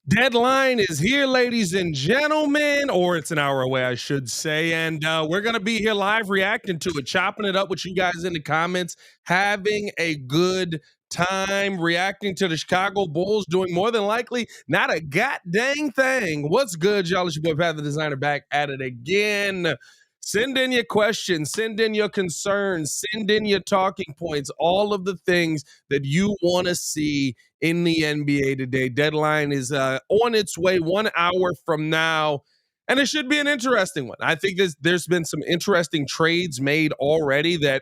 Deadline is here, ladies and gentlemen, or it's an hour away, I should say. And we're going to be here live reacting to it, chopping it up with you guys in the comments, having a good time reacting to the Chicago Bulls doing more than likely not a god dang thing. What's good, y'all? It's your boy, Pat the Designer, back at it again. Send in your questions, send in your concerns, send in your talking points, all of the things that you want to see in the NBA today. Deadline is on its way 1 hour from now, and it should be an interesting one. I think there's been some interesting trades made already that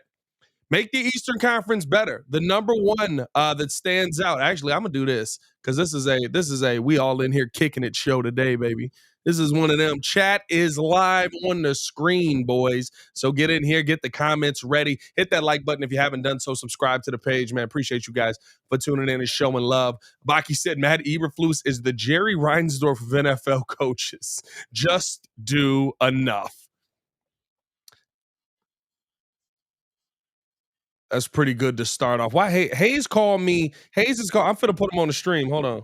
make the Eastern Conference better. The number one that stands out. Actually, I'm gonna do this because this is a we all in here kicking it show today, baby. This is one of them. Chat is live on the screen, boys. So get in here, get the comments ready. Hit that like button if you haven't done so. Subscribe to the page, man. Appreciate you guys for tuning in and showing love. Baki said Matt Eberflus is the Jerry Reinsdorf of NFL coaches. Just do enough. That's pretty good to start off. Why Hayes called me? Hayes is called. I'm finna put him on the stream. Hold on.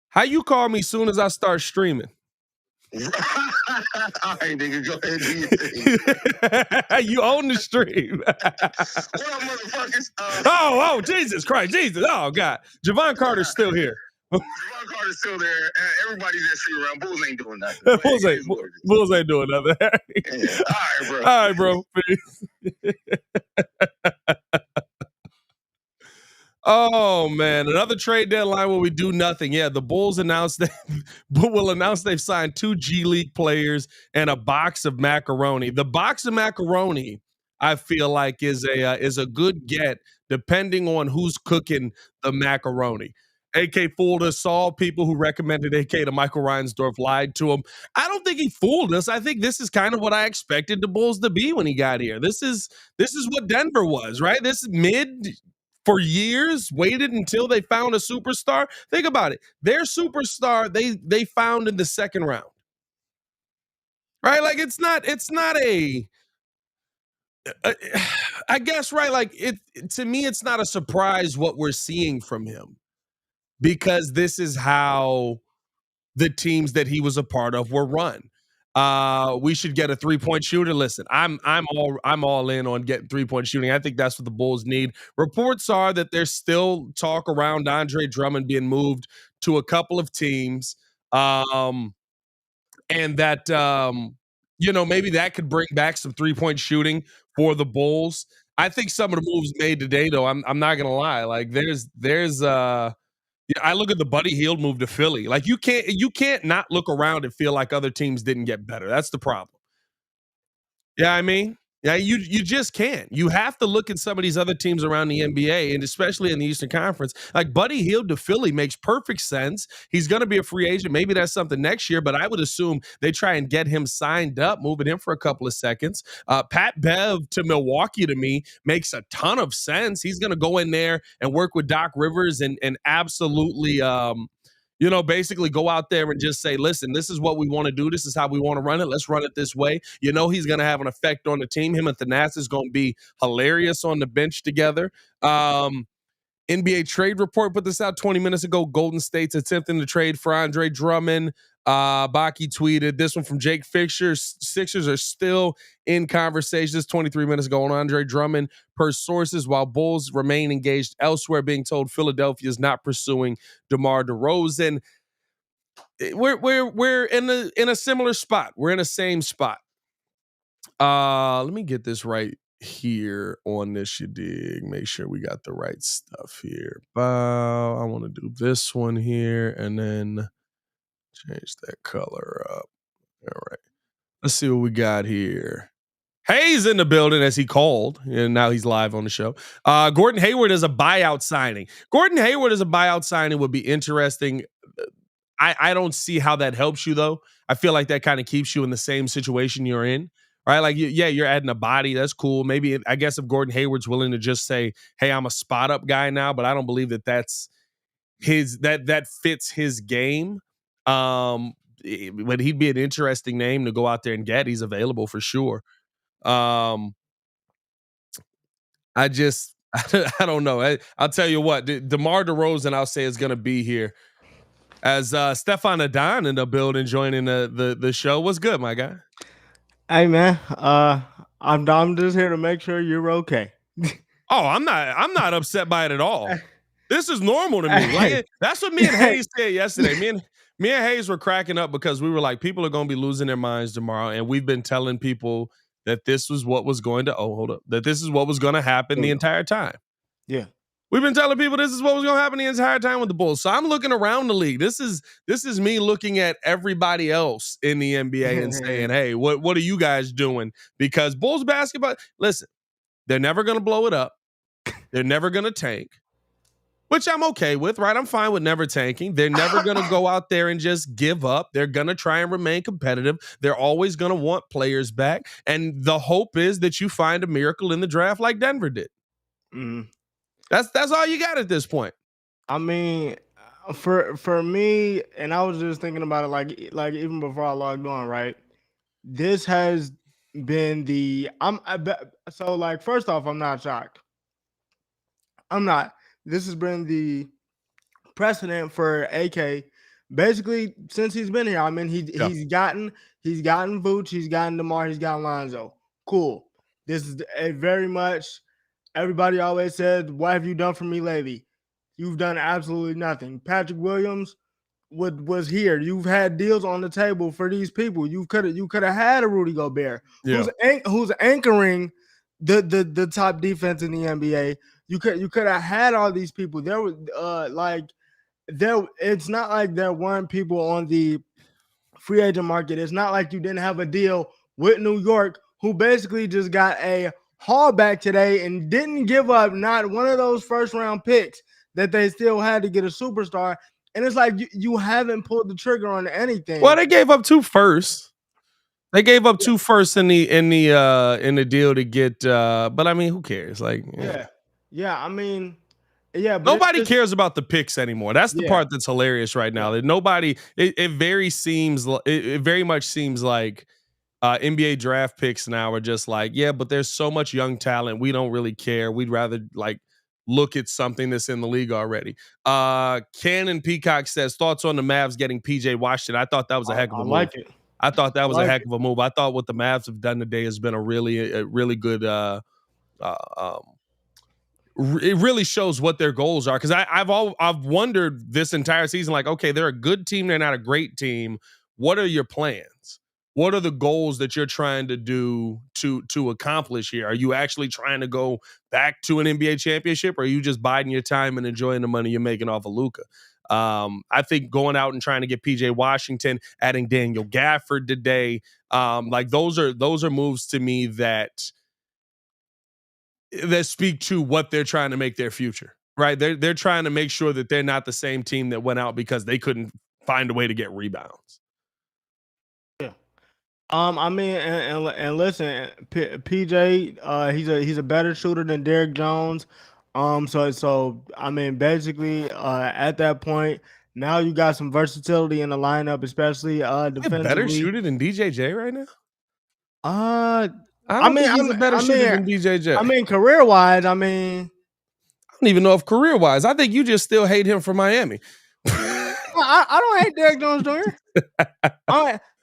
How you call me soon as I start streaming? All right, nigga, go ahead and do your thing. You own the stream. What up, motherfuckers? Oh, Jesus Christ, Jesus. Oh, God. Javon Carter's still here. Javon Carter's still there. Everybody's just sitting around. Bulls ain't doing nothing. Bulls ain't doing nothing. Yeah. All right, bro. Peace. Oh man, another trade deadline where we do nothing. Yeah, the Bulls announced they've signed 2 G League players and a box of macaroni. The box of macaroni, I feel like, is a good get depending on who's cooking the macaroni. AK fooled us all. People who recommended AK to Michael Reinsdorf lied to him. I don't think he fooled us. I think this is kind of what I expected the Bulls to be when he got here. This is what Denver was, right? This is mid for years, waited until they found a superstar. Think about it. Their superstar they found in the second round. Right? Like it's not a I guess, right? Like it to me, it's not a surprise what we're seeing from him because this is how the teams that he was a part of were run. We should get a 3-point shooter. Listen, I'm all in on getting 3-point shooting. I think that's what the Bulls need. Reports are that there's still talk around Andre Drummond being moved to a couple of teams, and that maybe that could bring back some 3-point shooting for the Bulls. I think some of the moves made today, though, I'm not gonna lie. Like there's I look at the Buddy Hield move to Philly. Like you can't not look around and feel like other teams didn't get better. That's the problem. Yeah, I mean, yeah, you just can't. You have to look at some of these other teams around the NBA and especially in the Eastern Conference. Like Buddy Hield to Philly makes perfect sense. He's going to be a free agent. Maybe that's something next year, but I would assume they try and get him signed up, moving him for a couple of seconds. Pat Bev to Milwaukee to me makes a ton of sense. He's going to go in there and work with Doc Rivers and absolutely basically go out there and just say, listen, this is what we want to do. This is how we want to run it. Let's run it this way. He's going to have an effect on the team. Him and Thanasis is going to be hilarious on the bench together. NBA trade report put this out 20 minutes ago. Golden State's attempting to trade for Andre Drummond. Baki tweeted this one from Jake Fisher. Sixers are still in conversations 23 minutes ago on Andre Drummond per sources, while Bulls remain engaged elsewhere, being told Philadelphia is not pursuing DeMar DeRozan. We're in a similar spot. We're in the same spot. Let me get this right here on this, you dig. Make sure we got the right stuff here. I want to do this one here and then change that color up. All right. Let's see what we got here. Hayes in the building, as he called, and now he's live on the show. Gordon Hayward is a buyout signing. Gordon Hayward is a buyout signing would be interesting. I don't see how that helps you, though. I feel like that kind of keeps you in the same situation you're in. Right, like you're adding a body. That's cool. Maybe I guess if Gordon Hayward's willing to just say, "Hey, I'm a spot up guy now," but I don't believe that's that fits his game. But he'd be an interesting name to go out there and get. He's available for sure. I don't know. I'll tell you what, DeMar DeRozan, I'll say, is going to be here. As Stefan Adon in the building joining the show. What's good, my guy? Hey man, I'm just here to make sure you're okay. Oh, I'm not upset by it at all. This is normal to me. Hey. Like that's what me and Hayes said yesterday. Me and Hayes were cracking up because we were like, people are going to be losing their minds tomorrow, and we've been telling people that this was what was going to that this is what was going to happen the entire time. Yeah. We've been telling people this is what was going to happen the entire time with the Bulls. So I'm looking around the league. This is me looking at everybody else in the NBA and saying, hey, what are you guys doing? Because Bulls basketball, listen, they're never going to blow it up. They're never going to tank, which I'm okay with, right? I'm fine with never tanking. They're never going to go out there and just give up. They're going to try and remain competitive. They're always going to want players back. And the hope is that you find a miracle in the draft like Denver did. Mm. That's all you got at this point. I mean, for me, and I was just thinking about it, like even before I logged on, right? This has been so like first off, I'm not shocked. I'm not. This has been the precedent for AK basically since he's been here. I mean, he's gotten Vooch, he's gotten DeMar, he's gotten Lonzo. Cool. This is a very much. Everybody always said, "What have you done for me lately?" You've done absolutely nothing. Patrick Williams was here. You've had deals on the table for these people. You could have had a Rudy Gobert, who's anchoring the top defense in the NBA. You could have had all these people. There was it's not like there weren't people on the free agent market. It's not like you didn't have a deal with New York, who basically just got a haul back today and didn't give up not one of those first round picks that they still had to get a superstar. And it's like you haven't pulled the trigger on anything. Well, they gave up 2 firsts. They gave up 2 firsts in the deal to get but I mean, who cares? Like yeah, I mean, yeah, but nobody cares about the picks anymore. That's the part that's hilarious right now. That nobody it very much seems like NBA draft picks now are just like, yeah, but there's so much young talent. We don't really care. We'd rather like look at something that's in the league already. Cannon Peacock says, thoughts on the Mavs getting PJ Washington. I thought that was a heck of a move. Like it. I thought that was a heck of a move. I thought what the Mavs have done today has been a really good it really shows what their goals are. Because I've wondered this entire season, like, okay, they're a good team, they're not a great team. What are your plans? What are the goals that you're trying to do to accomplish here? Are you actually trying to go back to an NBA championship, or are you just biding your time and enjoying the money you're making off of Luka? I think going out and trying to get PJ Washington, adding Daniel Gafford today, like those are moves to me that speak to what they're trying to make their future, right? They're trying to make sure that they're not the same team that went out because they couldn't find a way to get rebounds. Yeah. I mean, and listen, PJ, he's a better shooter than Derrick Jones. So I mean, basically, at that point, now you got some versatility in the lineup, especially defensively. Better shooter than DJJ right now? I don't think he's a better shooter than DJJ. I mean, career-wise, I mean, I don't even know if career-wise. I think you just still hate him for Miami. I don't hate Derrick Jones Jr.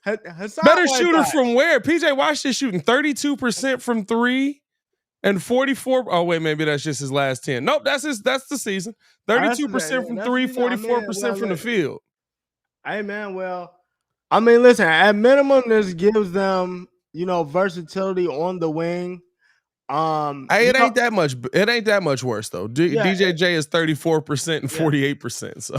Better shooter from where? PJ Washington shooting 32% from 3 and 44. Oh, wait, maybe that's just his last 10. Nope, that's the season. 32% from 3, 44% from the field. Hey, man, well, I mean, listen, at minimum, this gives them, versatility on the wing. Hey, it ain't that much. It ain't that much worse though. DJJ is 34% and 48%. So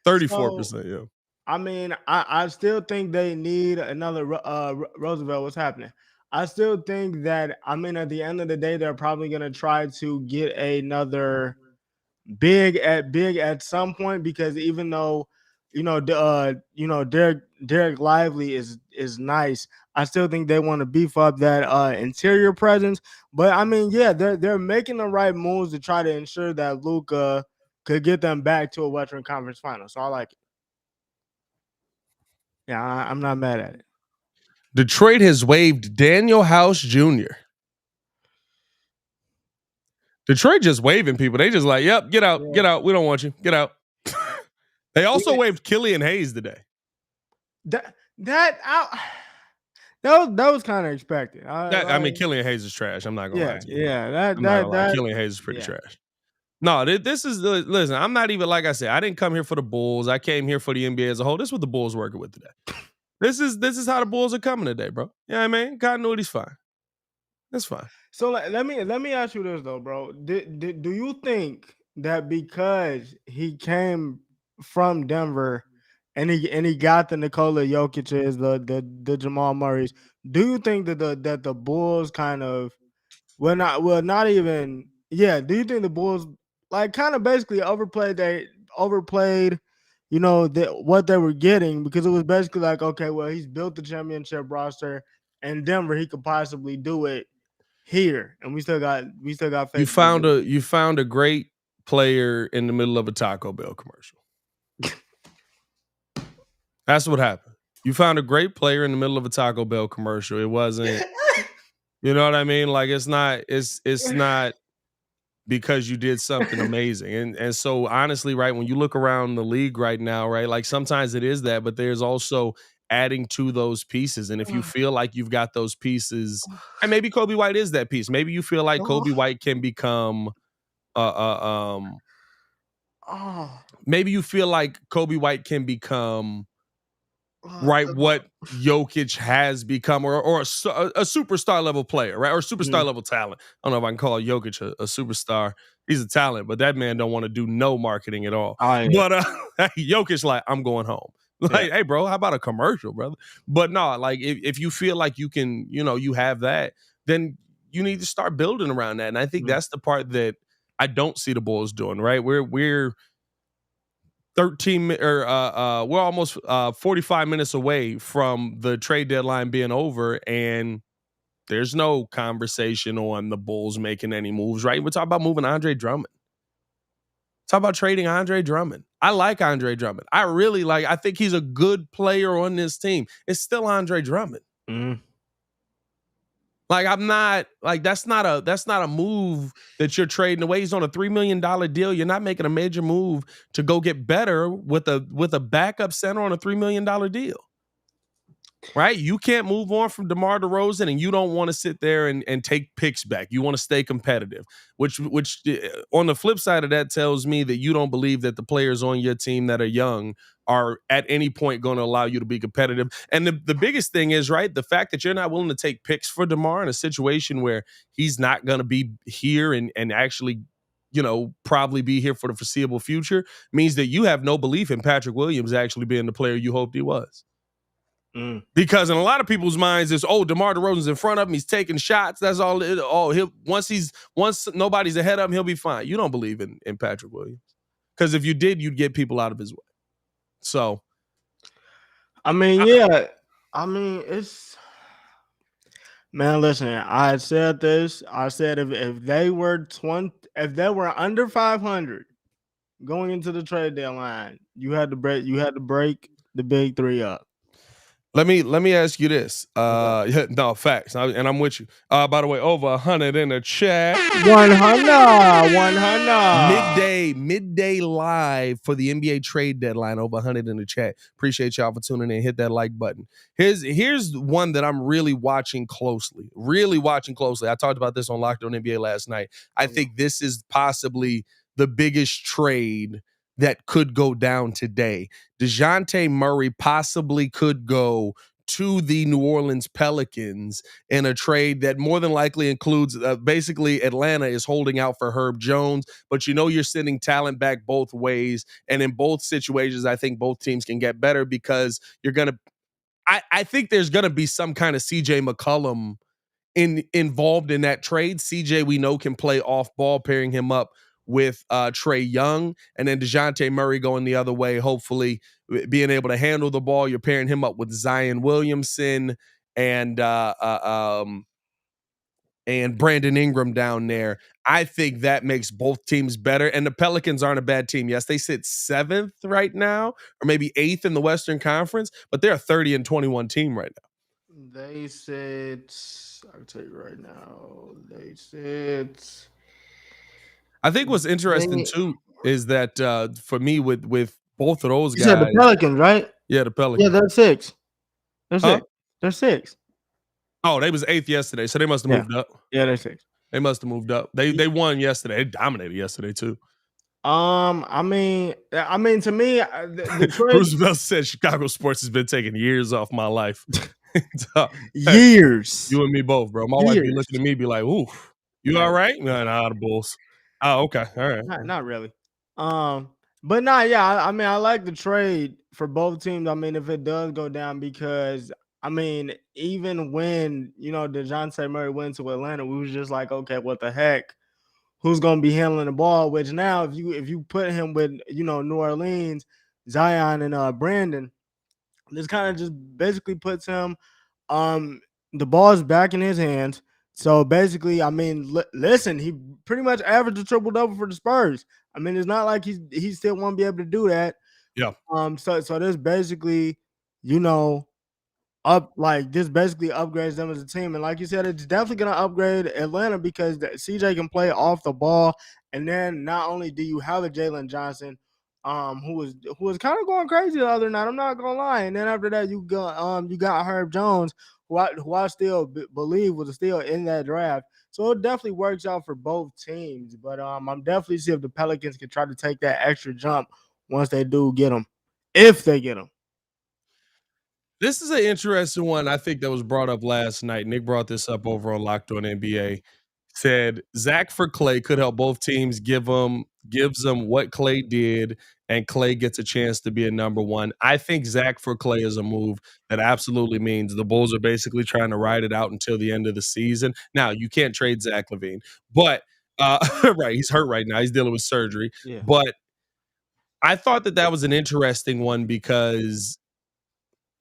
34%. Yeah. I mean, I still think they need another Roosevelt. What's happening? I still think that, I mean, at the end of the day, they're probably gonna try to get another big at some point, because even though Derek Lively is nice, I still think they want to beef up that interior presence. But I mean, yeah, they're making the right moves to try to ensure that Luka could get them back to a Western Conference Final. So I like it. Yeah, I'm not mad at it. Detroit has waived Daniel House Jr. Detroit just waving people. They just like, yep, get out, get out. We don't want you. Get out. They also waived Killian Hayes today. That was kind of expected. I mean, Killian Hayes is trash. I'm not gonna lie to you. Yeah. I'm not gonna lie. Killian Hayes is pretty trash. No, this is listen. I'm not even like I said. I didn't come here for the Bulls. I came here for the NBA as a whole. This is what the Bulls working with today. This is how the Bulls are coming today, bro. You know what I mean? Continuity's fine. That's fine. So let me ask you this though, bro. Do you think that because he came from Denver and he got the Nikola Jokic's, the Jamal Murray's, do you think that the Bulls kind of not even do you think the Bulls like kind of basically overplayed what they were getting, because it was basically like, okay, well, he's built the championship roster in Denver, he could possibly do it here, and we still got faith. You found a great player in the middle of a Taco Bell commercial. That's what happened. You found a great player in the middle of a Taco Bell commercial. It wasn't, you know what I mean? Like it's not because you did something amazing. And so honestly, right, when you look around the league right now, right, like sometimes it is that, but there's also adding to those pieces. And if you feel like you've got those pieces, and maybe Kobe White is that piece. Maybe you feel like Kobe White can become maybe you feel like Kobe White can become right what Jokic has become, or a superstar level player, right, or superstar level talent. I don't know if I can call Jokic a superstar. He's a talent, but that man don't want to do no marketing at all. But Jokic, like, I'm going home. Like, hey, bro, how about a commercial, brother? But no, like if you feel like you can, you have that, then you need to start building around that. And I think that's the part that I don't see the Bulls doing, right? We're 13 or we're almost 45 minutes away from the trade deadline being over, and there's no conversation on the Bulls making any moves, right? We're talking about moving Andre Drummond. Talk about trading Andre Drummond. I like Andre Drummond. I think he's a good player on this team. It's still Andre Drummond. Like, I'm not like that's not a move that you're trading away. He's on a $3 million deal. You're not making a major move to go get better with a backup center on a $3 million deal. Right? You can't move on from DeMar DeRozan, and you don't want to sit there and take picks back. You want to stay competitive, which on the flip side of that tells me that you don't believe that the players on your team that are young are at any point going to allow you to be competitive. And the biggest thing is, right, the fact that you're not willing to take picks for DeMar in a situation where he's not going to be here and actually, probably be here for the foreseeable future means that you have no belief in Patrick Williams actually being the player you hoped he was. Because in a lot of people's minds, it's DeMar DeRozan's in front of him, he's taking shots. That's all. Once nobody's ahead of him, he'll be fine. You don't believe in Patrick Williams, because if you did, you'd get people out of his way. So, it's, man. Listen, I said this. I said if they were under 500 going into the trade deadline, you had to break the big three up. Let me ask you this. No, facts. And I'm with you. By the way, over 100 in the chat. 100. Midday live for the NBA trade deadline. Over 100 in the chat. Appreciate y'all for tuning in. Hit that like button. Here's one that I'm really watching closely. I talked about this on Locked On NBA last night. I think this is possibly the biggest trade that could go down today. DeJounte Murray possibly could go to the New Orleans Pelicans in a trade that more than likely includes basically Atlanta is holding out for Herb Jones, but you're sending talent back both ways. And in both situations, I think both teams can get better, because I think there's going to be some kind of CJ McCollum involved in that trade. CJ, we know, can play off ball, pairing him up with Trae Young, and then DeJounte Murray going the other way, hopefully being able to handle the ball. You're pairing him up with Zion Williamson and Brandon Ingram down there. I think that makes both teams better. And the Pelicans aren't a bad team. Yes, they sit 7th right now, or maybe 8th in the Western Conference, but they're a 30-21 team right now. They sit, I'll tell you right now, they sit. I think what's interesting too is that for me with Both of those You said the guys. Pelicans, right? Yeah, the Yeah, Pelicans. they're 6. They're Huh? 6. They're 6. Oh, they was 8th yesterday, so they must have Yeah. moved up. Yeah, they're 6. They must have moved up. They won yesterday. They dominated yesterday too. I mean, to me, the trade Roosevelt said Chicago sports has been taking years off my life. So, hey, years. you and me both, bro. My wife be Years. looking at me, be like, "Oof, you all right?" Nah, the Bulls. Oh, okay, all right. Not really. But nah, yeah, I mean, I like the trade for both teams. I mean, if it does go down, because I mean, even when DeJounte Murray went to Atlanta, we was just like, okay, what the heck? Who's gonna be handling the ball? Which now, if you put him with New Orleans, Zion and Brandon, this kind of just basically puts him the ball's back in his hands. So basically, I mean, listen, he pretty much averaged a triple double for the Spurs. I mean, it's not like he still won't be able to do that. Yeah. So this basically, this basically upgrades them as a team. And like you said, it's definitely gonna upgrade Atlanta because CJ can play off the ball. And then not only do you have a Jalen Johnson, who was kind of going crazy the other night. I'm not gonna lie. And then after that, you got Herb Jones, who I still believe was still in that draft. So it definitely works out for both teams. But I'm definitely see if the Pelicans can try to take that extra jump once they do get them, if they get them. This is an interesting one. I think that was brought up last night. Nick brought this up over on Locked On NBA. Said Zach for Clay could help both teams, gives them what Clay did, and Clay gets a chance to be a number one. I think Zach for Clay is a move that absolutely means the Bulls are basically trying to ride it out until the end of the season. Now, you can't trade Zach LaVine, but right, he's hurt right now. He's dealing with surgery. Yeah. But I thought that was an interesting one because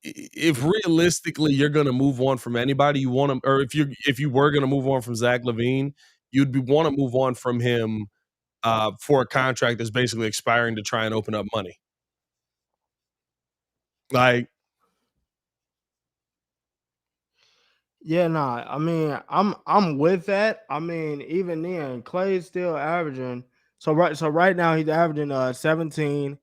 if realistically you're going to move on from anybody, you want to, or if you were going to move on from Zach LaVine, you'd want to move on from him for a contract that's basically expiring to try and open up money. Like, yeah, nah. I mean, I'm with that. I mean, even then, Clay's still averaging. So right now he's averaging 17.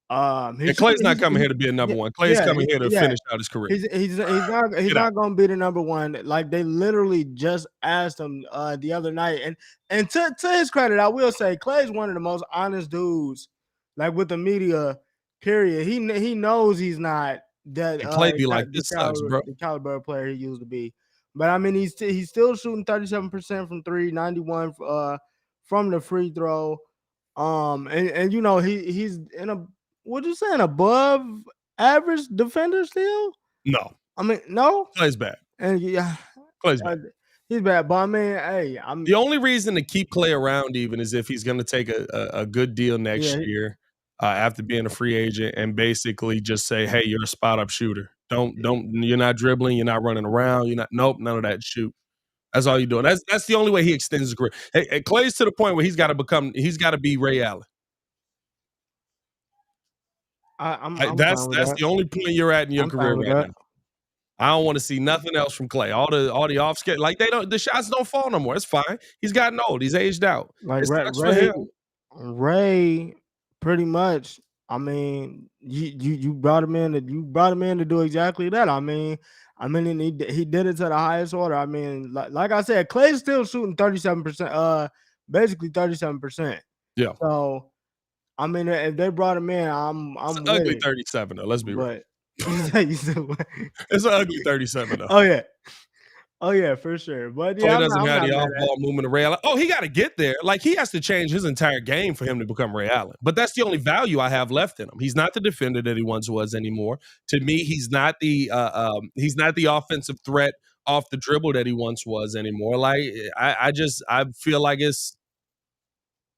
Clay's not coming here to be a number one. Clay's coming here to finish out his career. He's not going to be the number one. Like they literally just asked him the other night, and to his credit, I will say Clay's one of the most honest dudes, like with the media. Period. He knows he's not that. Clay be like, this sucks, bro. The caliber player he used to be, but I mean he's still shooting 37% from three, 91 from the free throw. And he's in a, what you saying, above average defender still? No. I mean, no. Clay's bad. And yeah, Clay's bad. He's bad. But I mean, hey, the only reason to keep Clay around even is if he's going to take a good deal next year after being a free agent and basically just say, hey, you're a spot up shooter. You're not dribbling, you're not running around, none of that. Shoot. That's all you're doing. That's the only way he extends his career. Hey, Clay's to the point where he's got to be Ray Allen. That's the only point you're at in your career right now. I don't want to see nothing else from Clay. All the off skate, like the shots don't fall no more. It's fine. He's gotten old. He's aged out. Like Ray, pretty much. I mean, you brought him in. You brought him in to do exactly that. I mean, he did it to the highest order. I mean, like I said, Clay's still shooting 37%. Basically 37%. Yeah. So, I mean, if they brought him in, I'm it's an ugly 37 though. Let's be real. It's an ugly 37 though. Oh yeah, for sure. But yeah, he doesn't have the off-ball movement of Ray Allen. Oh, he got to get there. Like he has to change his entire game for him to become Ray Allen. But that's the only value I have left in him. He's not the defender that he once was anymore. To me, he's not the offensive threat off the dribble that he once was anymore. Like I feel like it's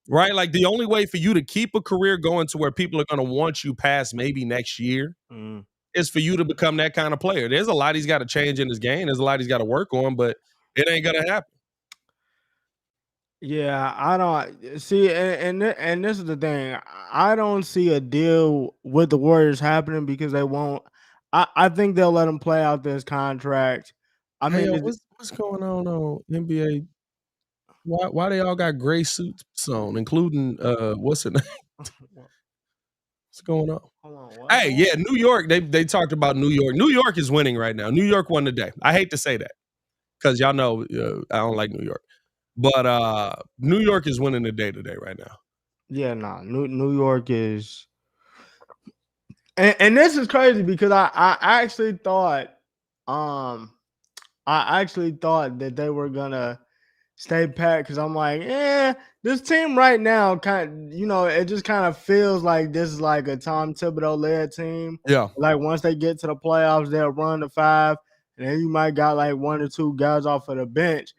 right. Like the only way for you to keep a career going to where people are going to want you past maybe next year. Is for you to become that kind of player. There's a lot he's got to change in his game. There's a lot he's got to work on, but it ain't gonna happen. Yeah, I don't see, and this is the thing. I don't see a deal with the Warriors happening because they won't. I think they'll let him play out this contract. I mean, what's going on NBA? Why they all got gray suits on, including what's it name? What's going on? Hold on. What? Hey, yeah, New York. They talked about New York. New York is winning right now. New York won today. I hate to say that because y'all know I don't like New York, but New York is winning the day today right now. Yeah, nah. New York is, and this is crazy because I actually thought, that they were gonna stay pat because I'm like, this team right now it just kind of feels like this is like a Tom Thibodeau led team. Yeah. Like once they get to the playoffs, they'll run the 5, and then you might got like 1 or 2 guys off of the bench,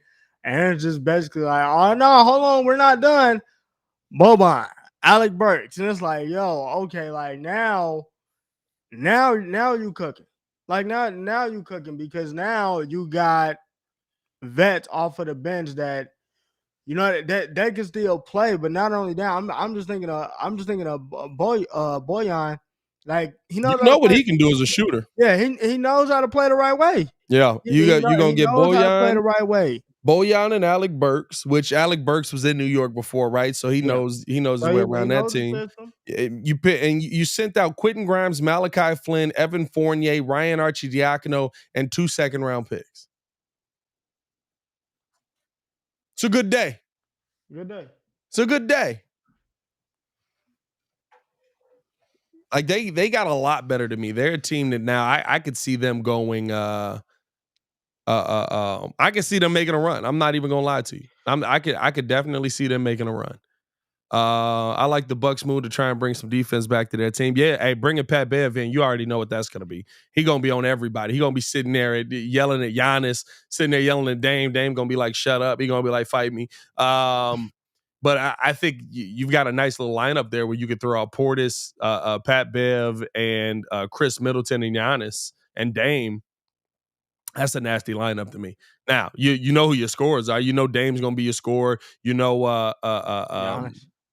and it's just basically like, oh no, hold on, we're not done. Boban, Alec Burks, and it's like, yo, okay, like now you cooking, like now you cooking because now you got vets off of the bench that that can still play. But not only that, I'm just thinking of Boyan, like he knows You how to know what play. he can do as a shooter. Yeah, he knows how to play the right way. Yeah, you're gonna get knows how to play the Bojan, right way. Bojan and Alec Burks, which Alec Burks was in New York before, right? So he knows his way around that team. You pick and you sent out Quentin Grimes, Malachi Flynn, Evan Fournier, Ryan Arcidiacono, and 2 second-round picks. It's a good day. Good day. It's a good day. Like they got a lot better to me. They're a team that now I could see them going. I could see them making a run. I'm not even gonna lie to you. I could definitely see them making a run. I like the Bucks move to try and bring some defense back to their team. Yeah, hey, bringing Pat Bev in, you already know what that's gonna be. He gonna be on everybody. He gonna be sitting there yelling at Giannis, sitting there yelling at Dame. Dame gonna be like, "Shut up." He gonna be like, "Fight me." But I think you've got a nice little lineup there where you could throw out Portis, Pat Bev, and Chris Middleton and Giannis and Dame. That's a nasty lineup to me. Now, you know who your scorers are. You know Dame's going to be your scorer. You know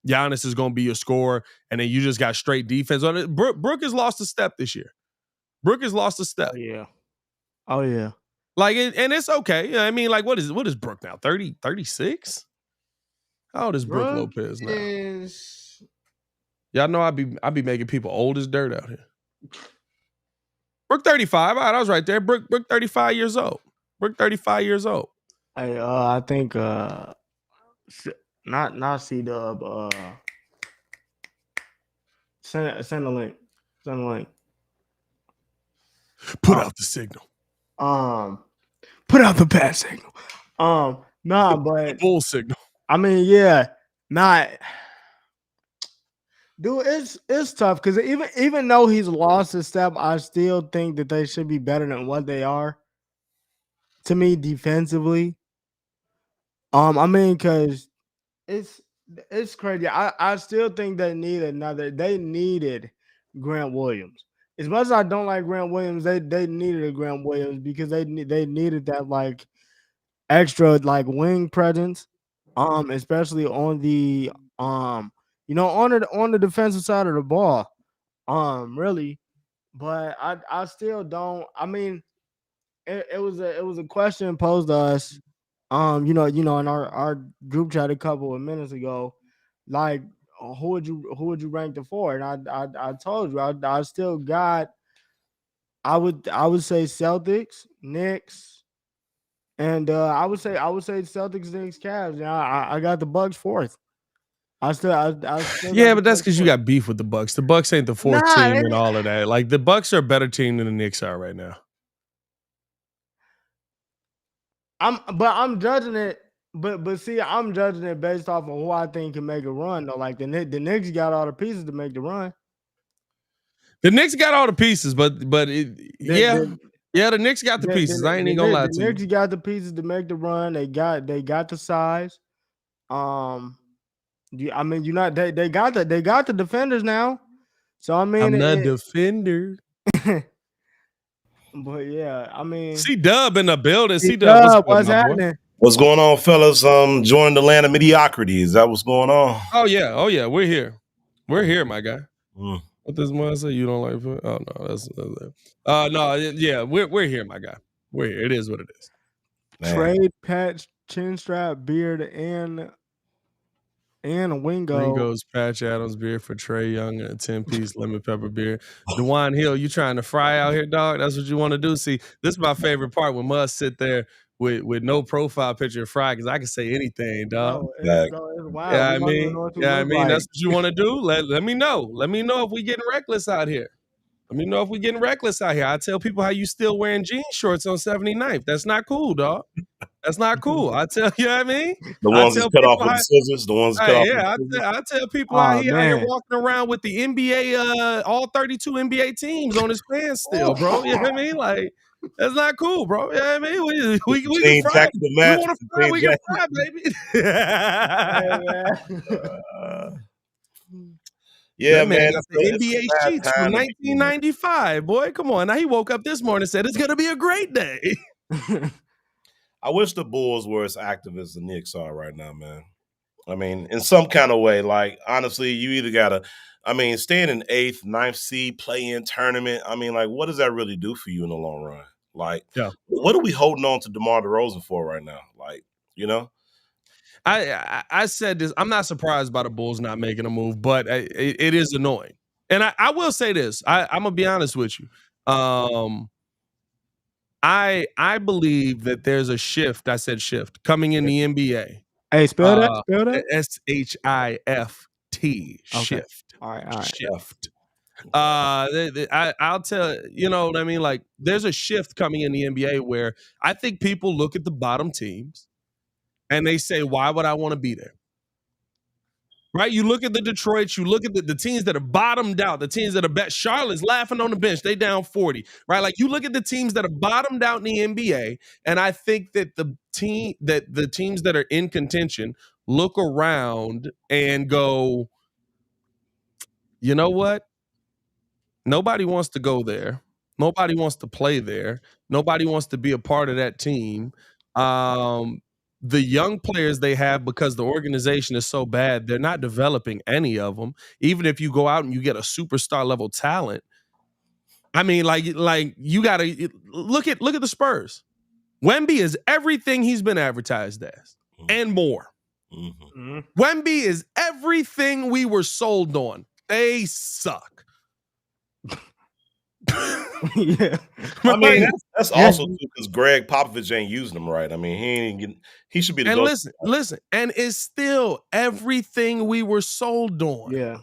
Giannis is going to be your scorer. And then you just got straight defense on it. Brook has lost a step this year. Brook has lost a step. Oh, yeah. Like, and it's okay. I mean, like, what is Brook now? 30, 36? How old is Brook Lopez now? Y'all know I be making people old as dirt out here. Brook 35. All right, I was right there. Brook 35 years old. Brook 35 years old. Hey, I think not C-Dub. Send a link. Send a link. Put out the signal. Put out the bad signal. Nah, but full signal. I mean, yeah, not. Dude, it's tough because even though he's lost a step, I still think that they should be better than what they are. To me, defensively, I mean, because it's crazy. I still think they needed Grant Williams. As much as I don't like Grant Williams, they needed a Grant Williams because they needed that like extra like wing presence, especially on the on the defensive side of the ball, really. But I still don't. I mean, it was a question posed to us, in our group chat a couple of minutes ago, like who would you rank the 4? And I told you I still got. I would say Celtics, Knicks, and I would say Celtics, Knicks, Cavs. And I got the Bucks 4th. I still yeah, but that's because you got beef with the Bucks. The Bucks ain't the 4th team and all of that. Like the Bucks are a better team than the Knicks are right now. I'm judging it, but see, I'm judging it based off of who I think can make a run. Though, like the Knicks got all the pieces to make the run. The Knicks got all the pieces, but the Knicks got the pieces. I ain't even gonna lie to you. The Knicks got the pieces to make the run. They got the size. I mean, they got the defenders now. So I mean, I'm the defender. But yeah, I mean, C-Dub in the building. C-Dub, what's happening? What's going on, fellas? Join the land of mediocrity. Is that what's going on? Oh yeah, we're here. We're here, my guy. What does one say? You don't like food? Oh no, that's no, yeah, we're here, my guy. We're here. It is what it is. Man. Trade patch, chin strap, beard, and and Wingo. Ringo's Patch Adams beer for Trey Young and a 10-piece lemon pepper beer. DeJuan Hill, you trying to fry out here, dog? That's what you want to do? See, this is my favorite part when Must sit there with no profile picture of Fry because I can say anything, dog. Bro, it's wild. Yeah, We I don't even mean, know what you yeah, I look mean, like. that's what you want to do. Let me know. Let me know if we getting reckless out here. Let me know if we getting reckless out here. I tell people how you still wearing jean shorts on 79th. That's not cool, dog. That's not cool. I tell you what I mean. The I ones tell that's cut off people with how, the scissors. The ones that's cut off with yeah, the scissors. I tell people out Oh, here man. walking around with the NBA, all 32 NBA teams on his pants still, bro. You know what I mean? Like, that's not cool, bro. You know what I mean? We can Jean fry. jacket to We match. want to The fry, jean we can jacket. fry, baby. Yeah, That man man. got It's the a NBA bad sheets from time to be doing that. 1995, boy. Come on. Now he woke up this morning and said it's gonna be a great day. I wish the Bulls were as active as the Knicks are right now, man. I mean, in some kind of way, like, honestly, you either gotta, I mean, staying in 8th, 9th seed, play-in tournament, I mean, like, what does that really do for you in the long run? Like, Yeah. what are we holding on to DeMar DeRozan for right now? Like, you know? I said this. I'm not surprised by the Bulls not making a move, but it is annoying. And I will say this. I'm gonna be honest with you. I believe that there's a shift. I said shift coming in the NBA. Hey, spell that. Spell that. SHIFT. Shift. All right. Shift. I'll tell you know what I mean. Like, there's a shift coming in the NBA where I think people look at the bottom teams and they say, "Why would I want to be there?" Right? You look at the Detroits, you look at the teams that are bottomed out, the teams that are best. Charlotte's laughing on the bench, they down 40, right? Like, you look at the teams that are bottomed out in the NBA, and I think that the teams that are in contention look around and go, you know what? Nobody wants to go there. Nobody wants to play there. Nobody wants to be a part of that team. The young players they have, because the organization is so bad, they're not developing any of them. Even if you go out and you get a superstar level talent, I mean, like you got to look at the Spurs. Wemby is everything he's been advertised as and more. Mm-hmm. Wemby is everything we were sold on. They suck. Yeah. I mean, that's also because Greg Popovich ain't using them right. I mean, he should be the and go. listen, and it's still everything we were sold on. Yeah.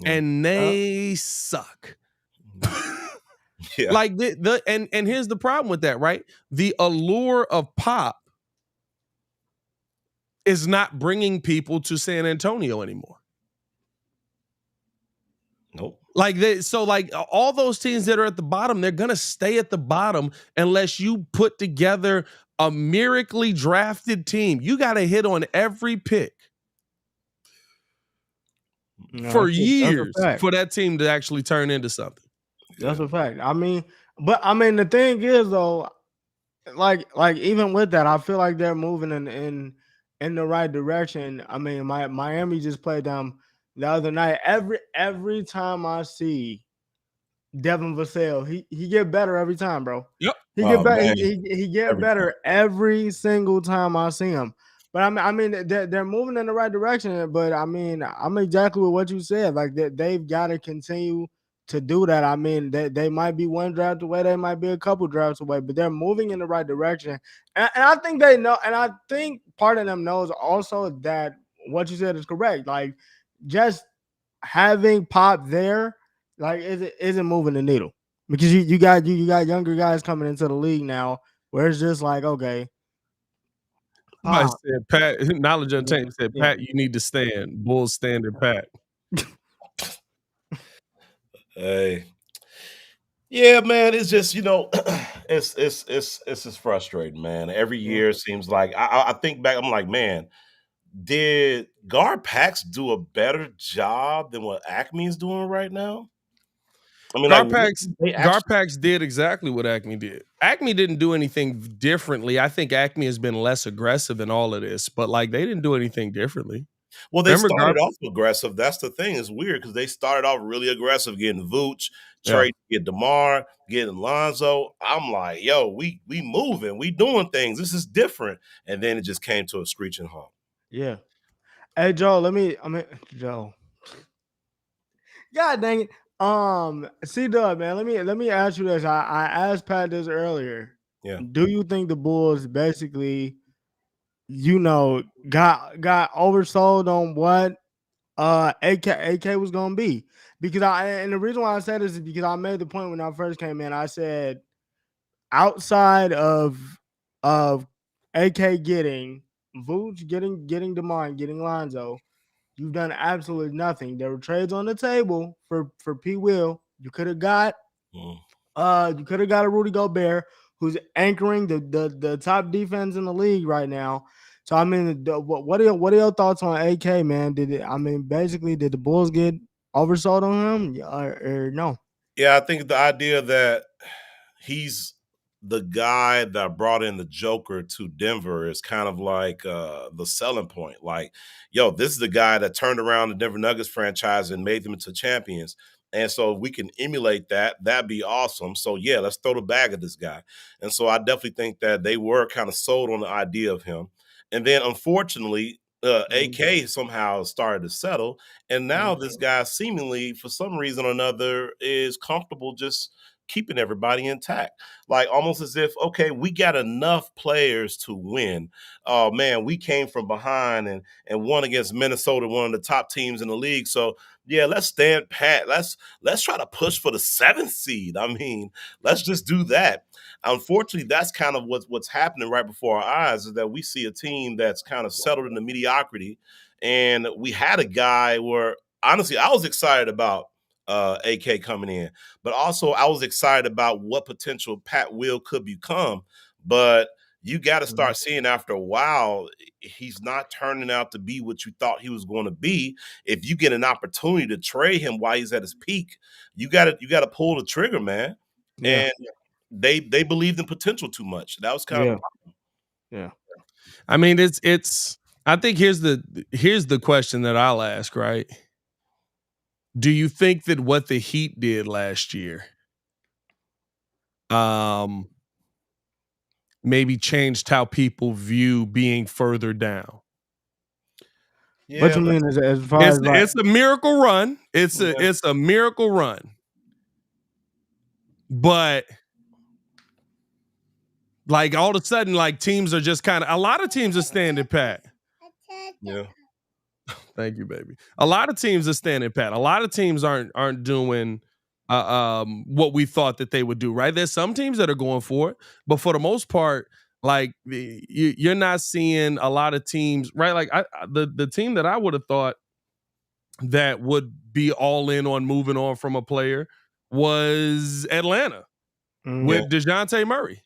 And they suck. Yeah. Like and here's the problem with that, right? The allure of Pop is not bringing people to San Antonio anymore. Nope. Like, all those teams that are at the bottom, they're gonna stay at the bottom unless you put together a miraculously drafted team. You got to hit on every pick for years for that team to actually turn into something. That's a fact. I mean, the thing is though, like even with that, I feel like they're moving in the right direction. I mean, Miami just played them the other night. Every time I see Devin Vassell, he get better every time, bro. Yep. He get better. He get better every single time I see him. But I mean, they're moving in the right direction. But I mean, I'm exactly with what you said. Like, they've got to continue to do that. I mean, they might be one draft away, they might be a couple drafts away, but they're moving in the right direction. And I think they know, and I think part of them knows also that what you said is correct. Like, just having Pop there, like, isn't moving the needle, because you got younger guys coming into the league now where it's just like, okay. Somebody said, Pat, Knowledge Untamed said, Pat, you need to stand. Bulls standing Pat. Hey. Yeah, man, it's just, it's just frustrating, man. Every year it seems like I think back, I'm like, man, did Garpax do a better job than what Acme is doing right now? I mean, Garpax did exactly what Acme did. Acme didn't do anything differently. I think Acme has been less aggressive in all of this, but like, they didn't do anything differently. Well, they started off aggressive. That's the thing. It's weird because they started off really aggressive, getting Vooch, Trey, get DeMar, getting Lonzo. I'm like, yo, we moving, we doing things. This is different. And then it just came to a screeching halt. Yeah. Hey Joe, Joe. God dang it. C-Dub, man, let me ask you this. I asked Pat this earlier. Yeah. Do you think the Bulls basically, got oversold on what AK was gonna be? Because and the reason why I said this is because I made the point when I first came in. I said outside of AK getting Vooch, getting DeMar, getting Lonzo, you've done absolutely nothing. There were trades on the table for P. Will. You could have got a Rudy Gobert who's anchoring the top defense in the league right now. So I mean, what are your thoughts on AK, man? Basically, did the Bulls get oversold on him or no? Yeah, I think the idea that he's the guy that brought in the Joker to Denver is kind of like the selling point. Like, yo, this is the guy that turned around the Denver Nuggets franchise and made them into champions. And so if we can emulate that, that'd be awesome. So yeah, let's throw the bag at this guy. And so I definitely think that they were kind of sold on the idea of him. And then unfortunately, AK somehow started to settle. And now this guy seemingly, for some reason or another, is comfortable just keeping everybody intact. Like almost as if, okay, we got enough players to win. Oh man, we came from behind and won against Minnesota, one of the top teams in the league. So yeah, let's stand pat. Let's try to push for the 7th seed. I mean, let's just do that. Unfortunately, that's kind of what's happening right before our eyes, is that we see a team that's kind of settled in the mediocrity. And we had a guy where honestly I was excited about AK coming in. But also, I was excited about what potential Pat Will could become. But you got to start seeing after a while, he's not turning out to be what you thought he was going to be. If you get an opportunity to trade him while he's at his peak, you got to pull the trigger, man. Yeah. And they believed in potential too much. That was kind of yeah. I mean, it's. I think here's the question that I'll ask. Right? Do you think that what the Heat did last year, maybe changed how people view being further down? What yeah. you mean as far as like It's a miracle run. It's a miracle run. But like all of a sudden, like teams are just kind of, a lot of teams are standing pat. Yeah. Thank you, baby. A lot of teams are standing pat. A lot of teams aren't doing what we thought that they would do. Right? There's some teams that are going for it, but for the most part, like you're not seeing a lot of teams. Right? Like the team that I would have thought that would be all in on moving on from a player was Atlanta with DeJounte Murray.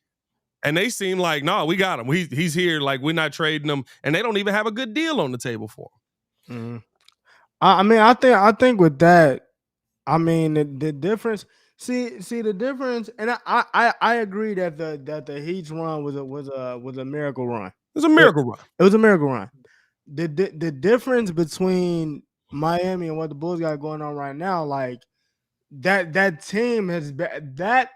And they seem like, no, we got him. He's here. Like, we're not trading him. And they don't even have a good deal on the table for him. I think with that, I mean the difference. See the difference, and I agree that the Heat's run was a miracle run. It was a miracle run. It was a miracle run. The difference between Miami and what the Bulls got going on right now, like that team has been, that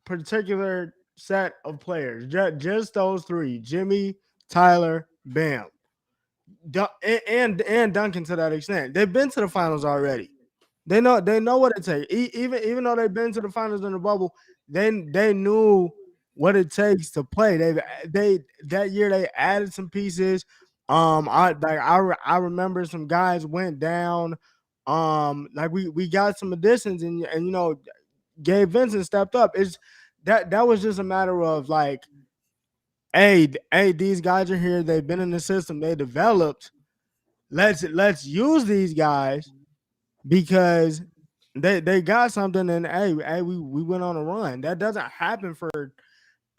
particular set of players, just those three: Jimmy, Tyler, Bam, and Duncan to that extent. They've been to the finals already. They know what it takes. Even though they've been to the finals in the bubble, they knew what it takes to play. They that year they added some pieces. I remember some guys went down. Like we got some additions and Gabe Vincent stepped up. It's that was just a matter of like, hey, these guys are here. They've been in the system. They developed. Let's use these guys because they got something. And hey, we went on a run. That doesn't happen for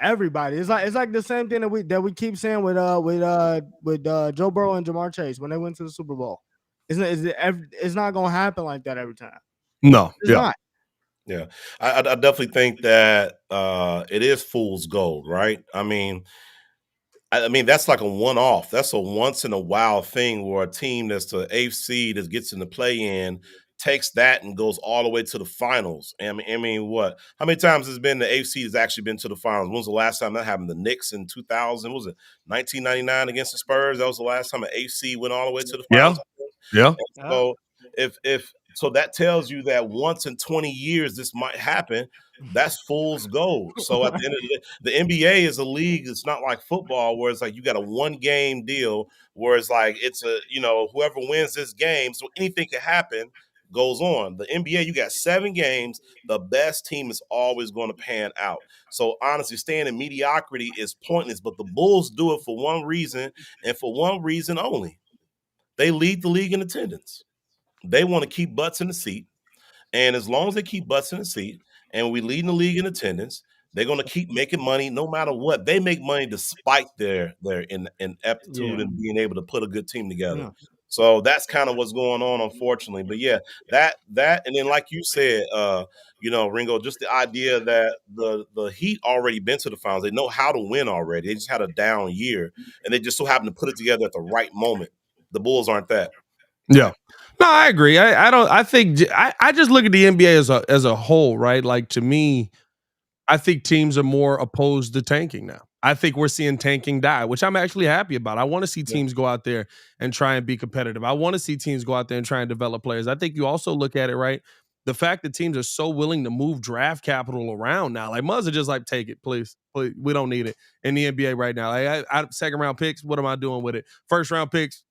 everybody. It's like the same thing that we keep saying with Joe Burrow and Jamar Chase when they went to the Super Bowl. It's not gonna happen like that every time. No, It's not. Yeah, I definitely think that it is fool's gold, right? I mean, that's like a one-off. That's a once in a while thing where a team that's the eighth seed that gets in the play-in takes that and goes all the way to the finals. I mean, what? How many times has been the AFC has actually been to the finals? When was the last time that happened? The Knicks in 2000, what was it 1999 against the Spurs? That was the last time an AFC went all the way to the finals. Yeah. So if so, that tells you that once in 20 years this might happen. That's fool's gold. So at the end of the day, the NBA is a league. It's not like football where it's like you got a 1-game deal where it's like it's a whoever wins this game, so anything can happen goes on. The NBA, you got 7 games. The best team is always going to pan out. So honestly, staying in mediocrity is pointless. But the Bulls do it for one reason and for one reason only. They lead the league in attendance. They want to keep butts in the seat. And as long as they keep butts in the seat and we lead the league in attendance, they're going to keep making money no matter what. They make money despite their ineptitude and being able to put a good team together. Yeah. So that's kind of what's going on, unfortunately. But yeah, that and then like you said, Ringo, just the idea that the Heat already been to the finals. They know how to win already. They just had a down year, and they just so happened to put it together at the right moment. The Bulls aren't that. Yeah. No, I agree. I think I just look at the NBA as a whole, right? Like, to me, I think teams are more opposed to tanking now. I think we're seeing tanking die, which I'm actually happy about. I want to see teams go out there and try and be competitive. I want to see teams go out there and try and develop players. I think you also look at it, right? The fact that teams are so willing to move draft capital around now, like Muzz are just like, take it, please. We don't need it in the NBA right now. Like, I second round picks, what am I doing with it? First round picks,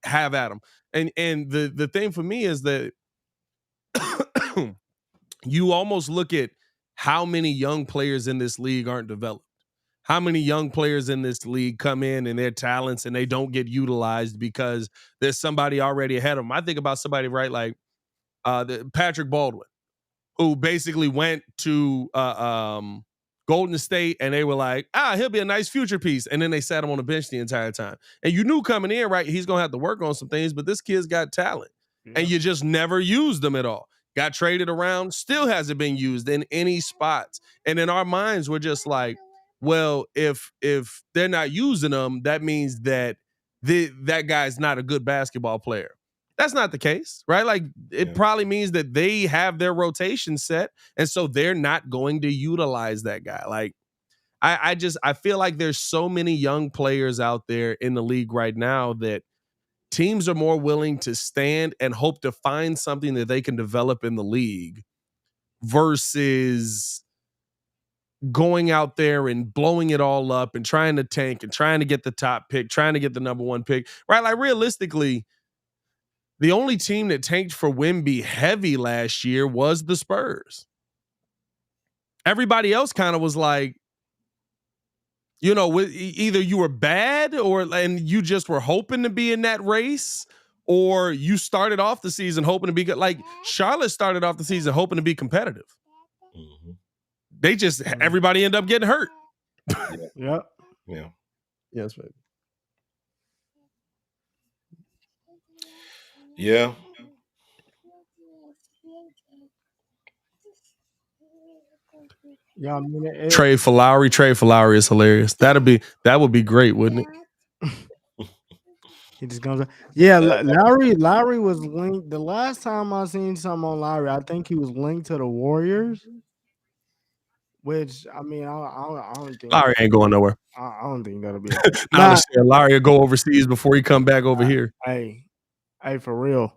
have at them. And the thing for me is that you almost look at how many young players in this league aren't developed. How many young players in this league come in and their talents and they don't get utilized because there's somebody already ahead of them. I think about somebody, right, like Patrick Baldwin, who basically went to Golden State and they were like, he'll be a nice future piece. And then they sat him on the bench the entire time. And you knew coming in, right, he's going to have to work on some things, but this kid's got talent. Yeah. And you just never used them at all. Got traded around, still hasn't been used in any spots. And in our minds, we're just like, well, if they're not using them, that means that that guy's not a good basketball player. That's not the case, right? Like, it probably means that they have their rotation set, and so they're not going to utilize that guy. Like, I feel like there's so many young players out there in the league right now that teams are more willing to stand and hope to find something that they can develop in the league versus going out there and blowing it all up and trying to tank and trying to get the top pick, trying to get the number 1 pick, right? Like, realistically, the only team that tanked for Wemby heavy last year was the Spurs. Everybody else kind of was like, either you were bad and you just were hoping to be in that race, or you started off the season hoping to be good. Like, Charlotte started off the season hoping to be competitive. Mm-hmm. They just, everybody ended up getting hurt. Yeah. Yes, baby. Yeah. Yeah, I mean, trade for Lowry is hilarious. That would be great, wouldn't it? He just comes. Yeah, Lowry was linked. The last time I seen something on Lowry, I think he was linked to the Warriors. Which, I mean, I don't think Lowry ain't going nowhere. I don't think that'll be. Lowry will go overseas before he come back over here. Hey, for real.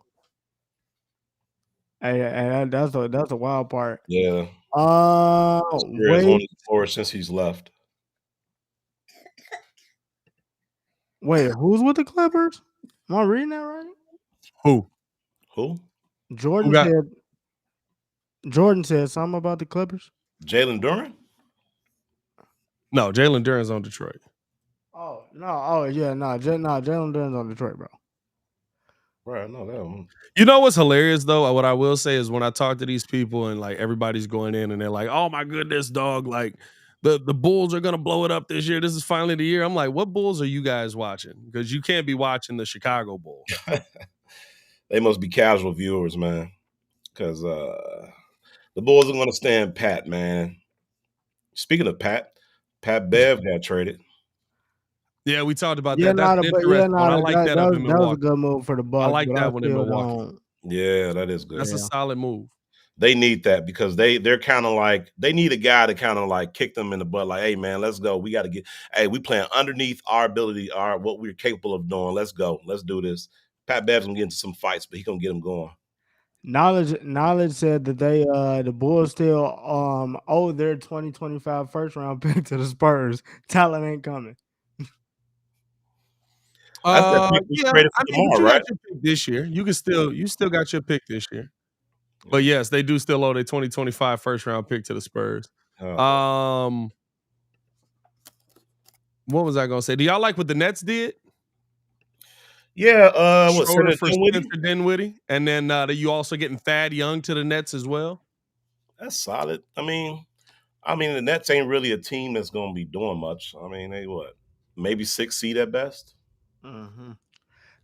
Hey, that's a wild part. Yeah. Wait. On his floor since he's left. Wait, who's with the Clippers? Am I reading that right? Who? Jordan said something about the Clippers. Jalen Duren? No, Jalen Duren's on Detroit. Oh no! Oh yeah, no, Jalen Duren's on Detroit, bro. Right, no, that one. You know what's hilarious though? What I will say is when I talk to these people and like everybody's going in and they're like, "Oh my goodness, dog! Like the Bulls are gonna blow it up this year. This is finally the year." I'm like, "What Bulls are you guys watching? Because you can't be watching the Chicago Bulls." They must be casual viewers, man. Because the Bulls are gonna stand pat, man. Speaking of Pat Bev got traded. Yeah, we talked about that. That's interesting. I like that up in Milwaukee. That was a good move for the Bucks. I like that one in Milwaukee. Yeah, that is good. That's a solid move. They need that because they're kind of like they need a guy to kind of like kick them in the butt. Like, hey man, let's go. We got to get. Hey, we playing underneath our ability, our what we're capable of doing. Let's go. Let's do this. Pat Bever's gonna get into some fights, but he gonna get them going. Knowledge said that the Bulls still owe their 2025 first round pick to the Spurs. Talent ain't coming. That's that pick we Yeah, traded for I mean, but tomorrow, you right? got your pick this year. You still got your pick this year. But yes, they do still owe their 2025 first round pick to the Spurs. Oh. What was I gonna say? Do y'all like what the Nets did? Yeah, Schroeder for Dinwiddie? Spencer Dinwiddie, and then you also getting Thad Young to the Nets as well. That's solid. I mean, the Nets ain't really a team that's gonna be doing much. I mean, they what? Maybe 6th seed at best. Mm-hmm.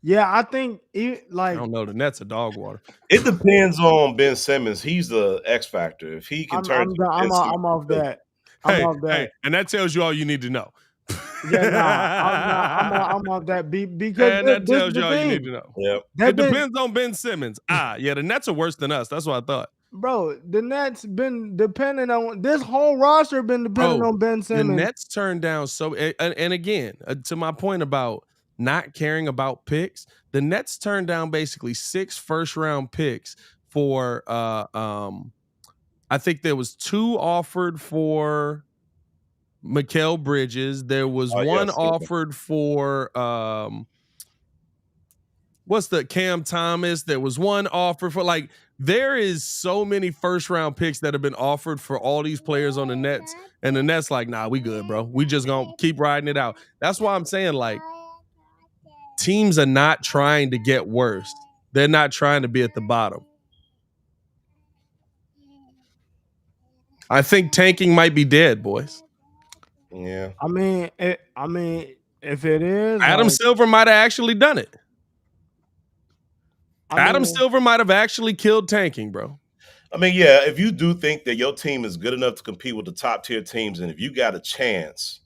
Yeah, I think I don't know. The Nets are dog water. It depends on Ben Simmons. He's the X factor. If he can I'm turn, off that. I'm off that. Hey, and that tells you all you need to know. Yeah, I'm off that because and that this tells is you the all you thing. need to know. Yep. It depends on Ben Simmons. Yeah, the Nets are worse than us. That's what I thought. Bro, the Nets been depending on this whole roster been depending on Ben Simmons. The Nets turned down and again, to my point about not caring about picks, the Nets turned down basically 6 first-round picks for I think there was 2 offered for Mikal Bridges. There was one offered for what's the Cam Thomas? There was one offer for there is so many first-round picks that have been offered for all these players on the Nets, and the Nets like, nah, we good, bro. We just gonna keep riding it out. That's why I'm saying teams are not trying to get worse. They're not trying to be at the bottom. I think tanking might be dead, boys. Yeah. I mean, if it is, Adam Silver might have actually done it. Adam Silver might have actually killed tanking, bro. I mean, yeah, if you do think that your team is good enough to compete with the top tier teams, and if you got a chance,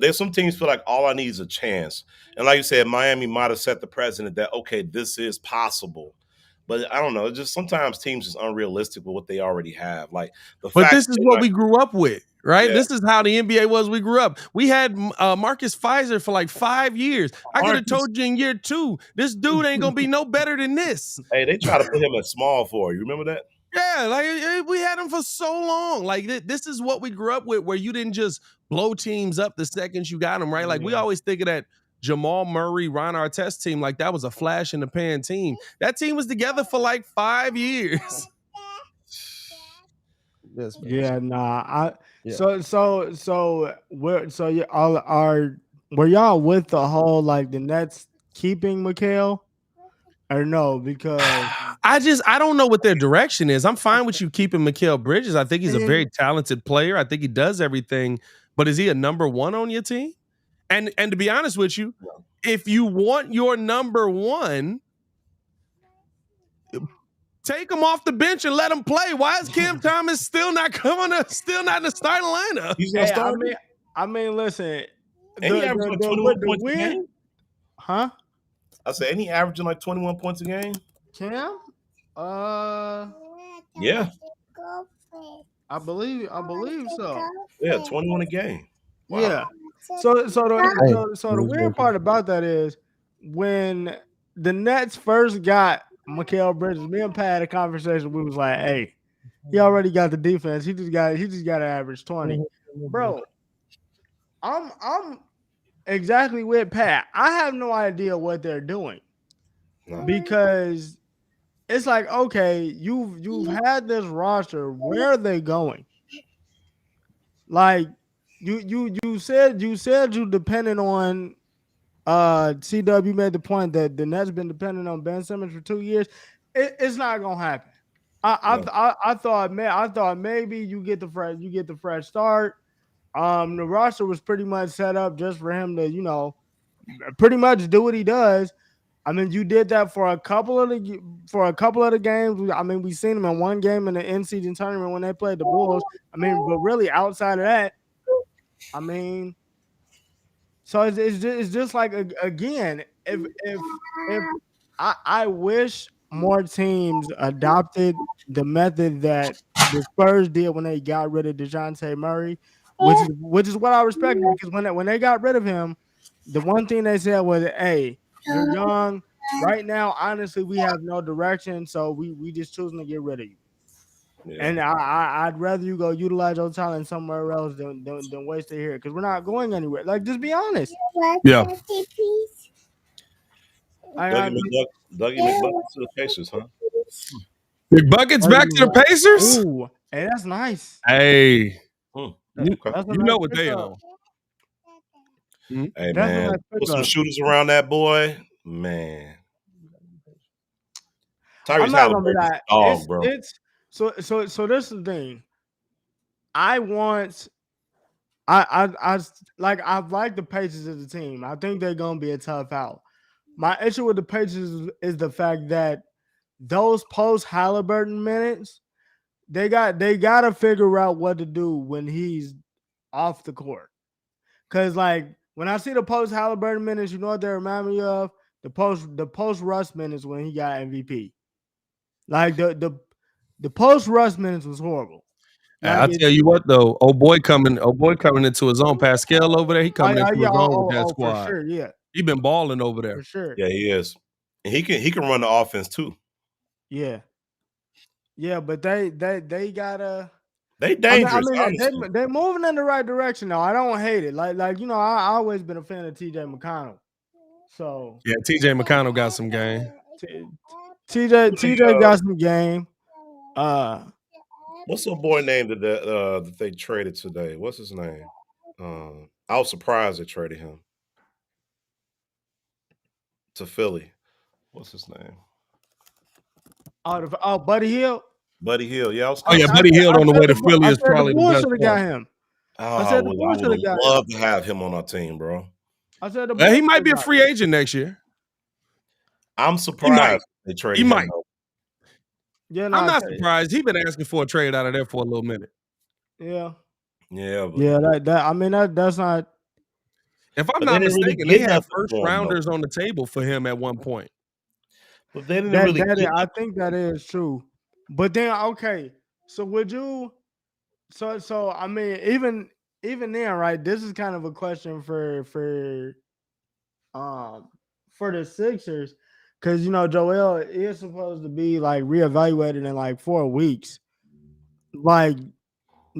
there's some teams feel like all I need is a chance. And like you said, Miami might have set the precedent that, okay, this is possible. But I don't know. Just sometimes teams is unrealistic with what they already have. But this is what we grew up with, right? Yeah. This is how the NBA was. We grew up. We had Marcus Pfizer for 5 years. I could have told you in year 2, this dude ain't gonna be no better than this. Hey, they try to put him at small forward. You remember that? Yeah, we had him for so long. This is what we grew up with, where you didn't just blow teams up the second you got them, right? We always think of that Jamal Murray, Ron Artest team that was a flash in the pan team. That team was together for 5 years. Yes, yeah, nah. So were y'all with the whole the Nets keeping Mikal? Or no, because I don't know what their direction is. I'm fine with you keeping Mikal Bridges. I think he's a very talented player. I think he does everything. But is he a number 1 on your team? And to be honest with you, if you want your number 1, take him off the bench and let him play. Why is Cam Thomas still not in the starting lineup? He's gonna start. I mean, listen. And he averaging 21 points a game? Huh? I said, ain't he averaging 21 points a game? Cam? Yeah. I believe so. Yeah, 21 a game. Wow. Yeah. So the weird part about that is when the Nets first got Mikal Bridges, me and Pat had a conversation. We was like, hey, he already got the defense. He just got to average 20. Bro, I'm exactly with Pat. I have no idea what they're doing. Because it's okay, you've had this roster. Where are they going? You said you depended on CW made the point that the Nets been dependent on Ben Simmons for 2 years. It's not gonna happen. I thought maybe you get the fresh start. The roster was pretty much set up just for him to pretty much do what he does. I mean, you did that for a couple of the games. I mean, we seen him in one game in the in-season tournament when they played the Bulls. I mean, but really outside of that, I mean, so it's just again, if I wish more teams adopted the method that the Spurs did when they got rid of DeJounte Murray, which is what I respected because when they got rid of him, the one thing they said was, "Hey, you're young. Right now, honestly, we have no direction, so we just choosing to get rid of you." Yeah. And I'd rather you go utilize your talent somewhere else than waste it here because we're not going anywhere. Like, just be honest. Yeah. Dougie McBucket to the Pacers, huh? McBucket's back to the Pacers? Ooh, hey, that's nice. Hey. Okay. You know what they own. Hey, That's man. Put some shooters around that boy. Man. I'm Tyrese not gonna be Halliburton's that. dog, bro. So this is the thing. I like the Pacers as a team. I think they're gonna be a tough out. My issue with the Pacers is the fact that those post Halliburton minutes, they got to figure out what to do when he's off the court. Cause like when I see the post Halliburton minutes, you know what they remind me of? The post Russ minutes when he got MVP. Like the post Russ minutes was horrible. Like I'll tell you what though, old boy coming into his own. Pascal over there, he coming into his own with that squad. For sure, yeah. He been balling over there. For sure. Yeah, he is. And he can run the offense too. Yeah. Yeah, but they gotta. They dangerous. I mean they're moving in the right direction though. I don't hate it. Like you know, I always been a fan of TJ McConnell. So yeah, TJ McConnell got some game. TJ got some game. What's the boy name that they traded today? What's his name? I was surprised they traded him to Philly. What's his name? Buddy Hield. Buddy Hield. Yeah, Buddy Hield on the way to Philly is probably the best. Should have got him. I would love to have him on our team, bro. I said he might be a free agent next year. I'm surprised they traded him. He might. Yeah, I'm not surprised. He's been asking for a trade out of there for a little minute. Yeah. Yeah. I mean that's not. If I'm not mistaken, they had first rounders on the table for him at one point. But they didn't I think that is true. But then okay, so would you? So I mean, even then, right? This is kind of a question for the Sixers, because you know Joel is supposed to be like reevaluated in like 4 weeks. Like,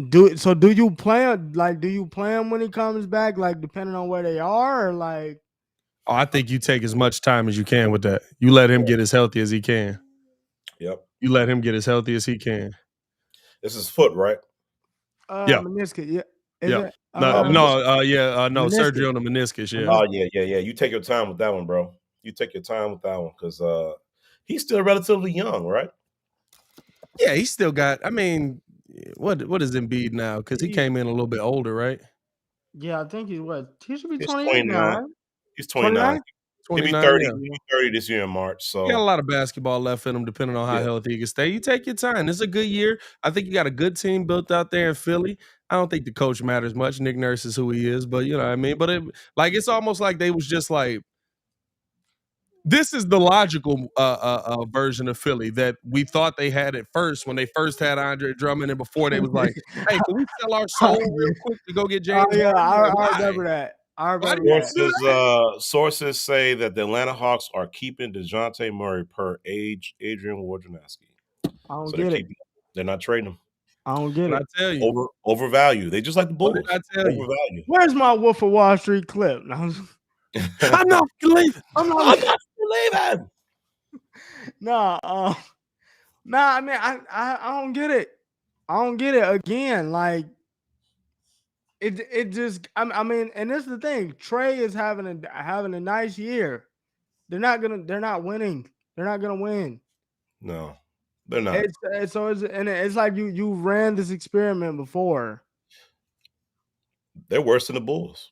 do you plan when he comes back? Like, depending on where they are, or like. Oh, I think you take as much time as you can with that. You let him get as healthy as he can. Yep. You let him get as healthy as he can. This is foot, right? Yeah. Meniscus. Yeah. Yeah. No, surgery on the meniscus. Yeah. Oh yeah. You take your time with that one, bro. You take your time with that one because he's still relatively young, right? Yeah, he's still got. I mean, what is Embiid now? Because he came in a little bit older, right? Yeah, I think he should be 28 now, right? He's 29. He'll be 30. He'll be 30 this year in March. So he got a lot of basketball left in him, depending on how healthy he can stay. You take your time. This is a good year. I think you got a good team built out there in Philly. I don't think the coach matters much. Nick Nurse is who he is, but you know what I mean. But it's almost like they was just like, this is the logical version of Philly that we thought they had at first when they first had Andre Drummond, and before they was like, hey, can we sell our soul real quick to go get James? Oh yeah, I remember that. Sources say that the Atlanta Hawks are keeping DeJounte Murray per Adrian Wojnarowski. I don't get it. They're not trading him. I don't get it. I tell you, overvalue. They just like the Bulls. I tell you, overvalue. Where's my Wolf of Wall Street clip? I'm not leaving. I'm not leaving. No, I mean, I don't get it. I don't get it again. Like. It just I mean, and this is the thing. Trey is having a nice year. They're not winning. They're not gonna win. No, they're not. It's like you ran this experiment before. They're worse than the Bulls.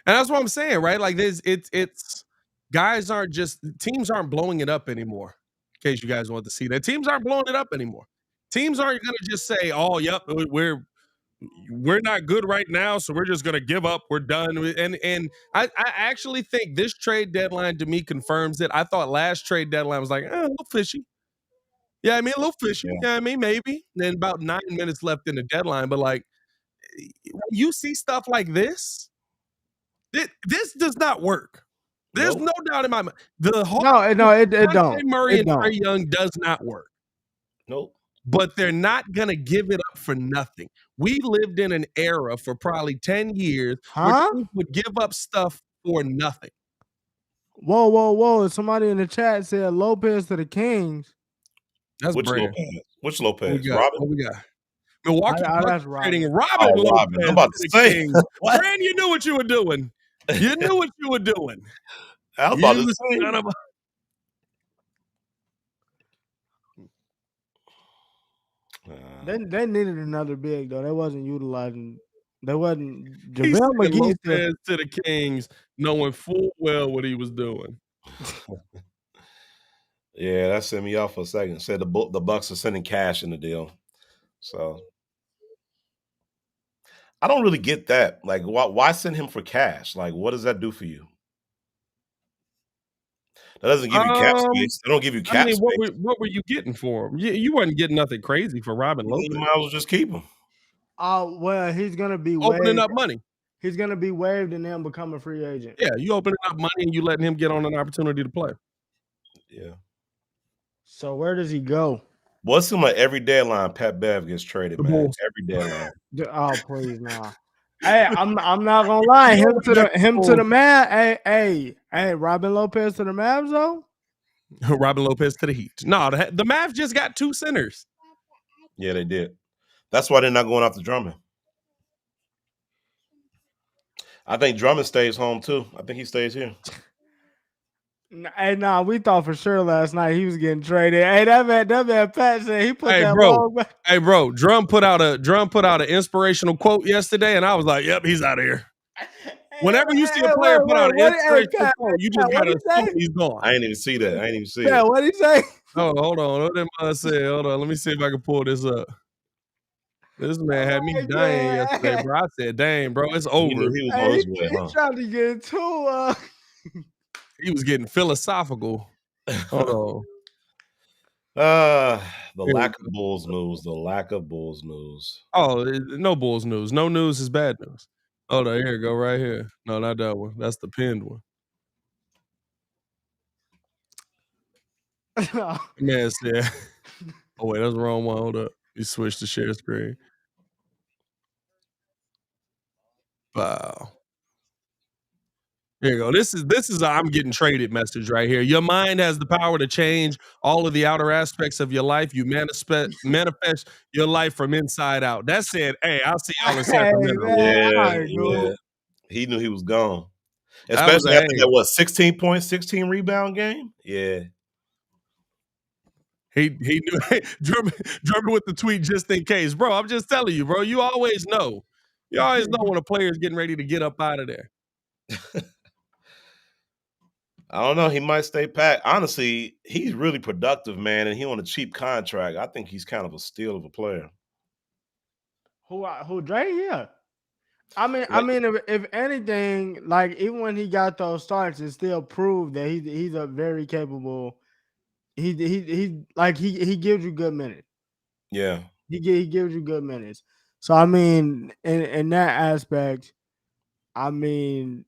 And that's what I'm saying, right? Like it's guys aren't just teams aren't blowing it up anymore. In case you guys want to see that. Teams aren't blowing it up anymore. Teams aren't gonna just say, oh, yep, we're not good right now, so we're just gonna give up. We're done. And I actually think this trade deadline to me confirms it. I thought last trade deadline was like a little fishy. Yeah, I mean a little fishy. Yeah, I mean maybe. Then about 9 minutes left in the deadline, but like you see stuff like this. This does not work. There's no doubt in my mind. The whole No, it Dejounte don't. Murray It and don't. Trae Young does not work. Nope. But they're not gonna give it up for nothing. We lived in an era for probably 10 years where teams would give up stuff for nothing. Whoa. Somebody in the chat said Lopez to the Kings. That's Which Brand. Lopez? Which Lopez? What we got? Milwaukee That's Bucks trading Robin. Robin Oh, Robin. Lopez I'm about to to the say. Kings. What? Brand, you knew what you were doing. You knew what you were doing. I was about to You say. son of a- They needed another big though. They wasn't utilizing. They wasn't. He JaVale sent McGee still. Lopez to the Kings, knowing full well what he was doing. Yeah, that sent me off for a second. Said the Bucks are sending cash in the deal. So I don't really get that. Like, why send him for cash? Like, what does that do for you? That doesn't give you cap space. They don't give you cap I mean, space. what were you getting for him? You wasn't getting nothing crazy for Robin Lopez. You might as well just keep him. Well, he's gonna be Opening waived. up money. He's gonna be waived and then become a free agent. Yeah, you opening up money and you letting him get on an opportunity to play. Yeah. So where does he go? Well, it seems like every deadline Pat Bev gets traded, man. Bulls. Every deadline. Oh, please, nah. Hey, I'm not gonna lie. Him to the Mavs. Hey, Robin Lopez to the Mavs though. Robin Lopez to the Heat. No, the Mavs just got 2 centers. Yeah, they did. That's why they're not going after Drummond. I think Drummond stays home too. I think he stays here. Hey, nah, we thought for sure last night he was getting traded. Hey, that man Pat said he put that long back. Hey, bro, Drum put out an inspirational quote yesterday, and I was like, "Yep, he's out of here." Whenever you see a player put out an inspirational quote, you just gotta assume he's gone. I ain't even see that. I ain't even see it. What'd he say? Oh, hold on. What did I say? Hold on. Let me see if I can pull this up. This man had me dying yesterday, bro. I said, "Dang, bro, it's over." He was on his way, huh? He tried to get too. He was getting philosophical. Hold on. The lack of Bulls news. The lack of Bulls news. Oh, no Bulls news. No news is bad news. Hold on, here you go, right here. No, not that one. That's the pinned one. Man said, oh wait, that's the wrong one. Hold up. You switched to share screen. Wow. Here you go. This is a I'm getting traded message right here. Your mind has the power to change all of the outer aspects of your life. You manifest your life from inside out. That said, hey, I'll see y'all in Sacramento. Yeah. He knew he was gone. Especially after that 16 point, 16 rebound game. Yeah. He knew Drummond with the tweet just in case. Bro, I'm just telling you, bro. You always know. You always know when a player is getting ready to get up out of there. I don't know. He might stay pat. Honestly, he's really productive, man, and he on a cheap contract. I think he's kind of a steal of a player. Who Dre? Yeah. I mean, if anything, like even when he got those starts, it still proved that he's a very capable. He gives you good minutes. Yeah. He gives you good minutes. So I mean, in that aspect, I mean,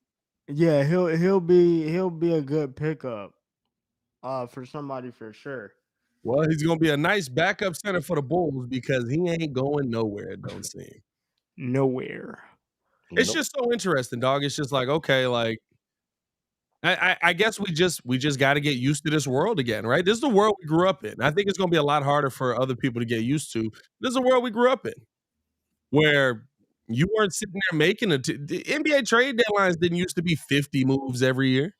yeah, he'll be a good pickup for somebody for sure. Well, he's gonna be a nice backup center for the Bulls because he ain't going nowhere, it don't seem. Nowhere. It's just so interesting, dog. It's just like, okay, like I guess we just got to get used to this world again, right? This is the world we grew up in. I think it's going to be a lot harder for other people to get used to. This is the world we grew up in, where you weren't sitting there making the NBA trade deadlines didn't used to be 50 moves every year.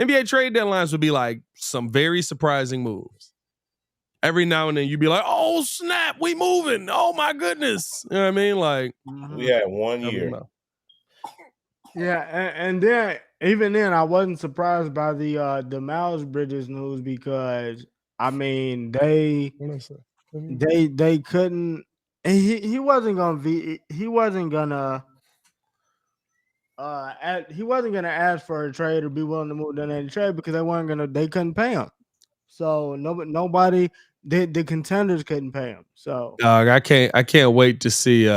NBA trade deadlines would be like some very surprising moves. Every now and then you'd be like, "Oh snap, we moving! Oh my goodness!" You know what I mean? Like we had 1 year. Yeah, and then even then, I wasn't surprised by the Miles Bridges news because I mean they couldn't And he wasn't gonna he wasn't gonna ask for a trade or be willing to move down any trade because they couldn't pay him. So nobody the contenders couldn't pay him. So Dog, I can't wait to see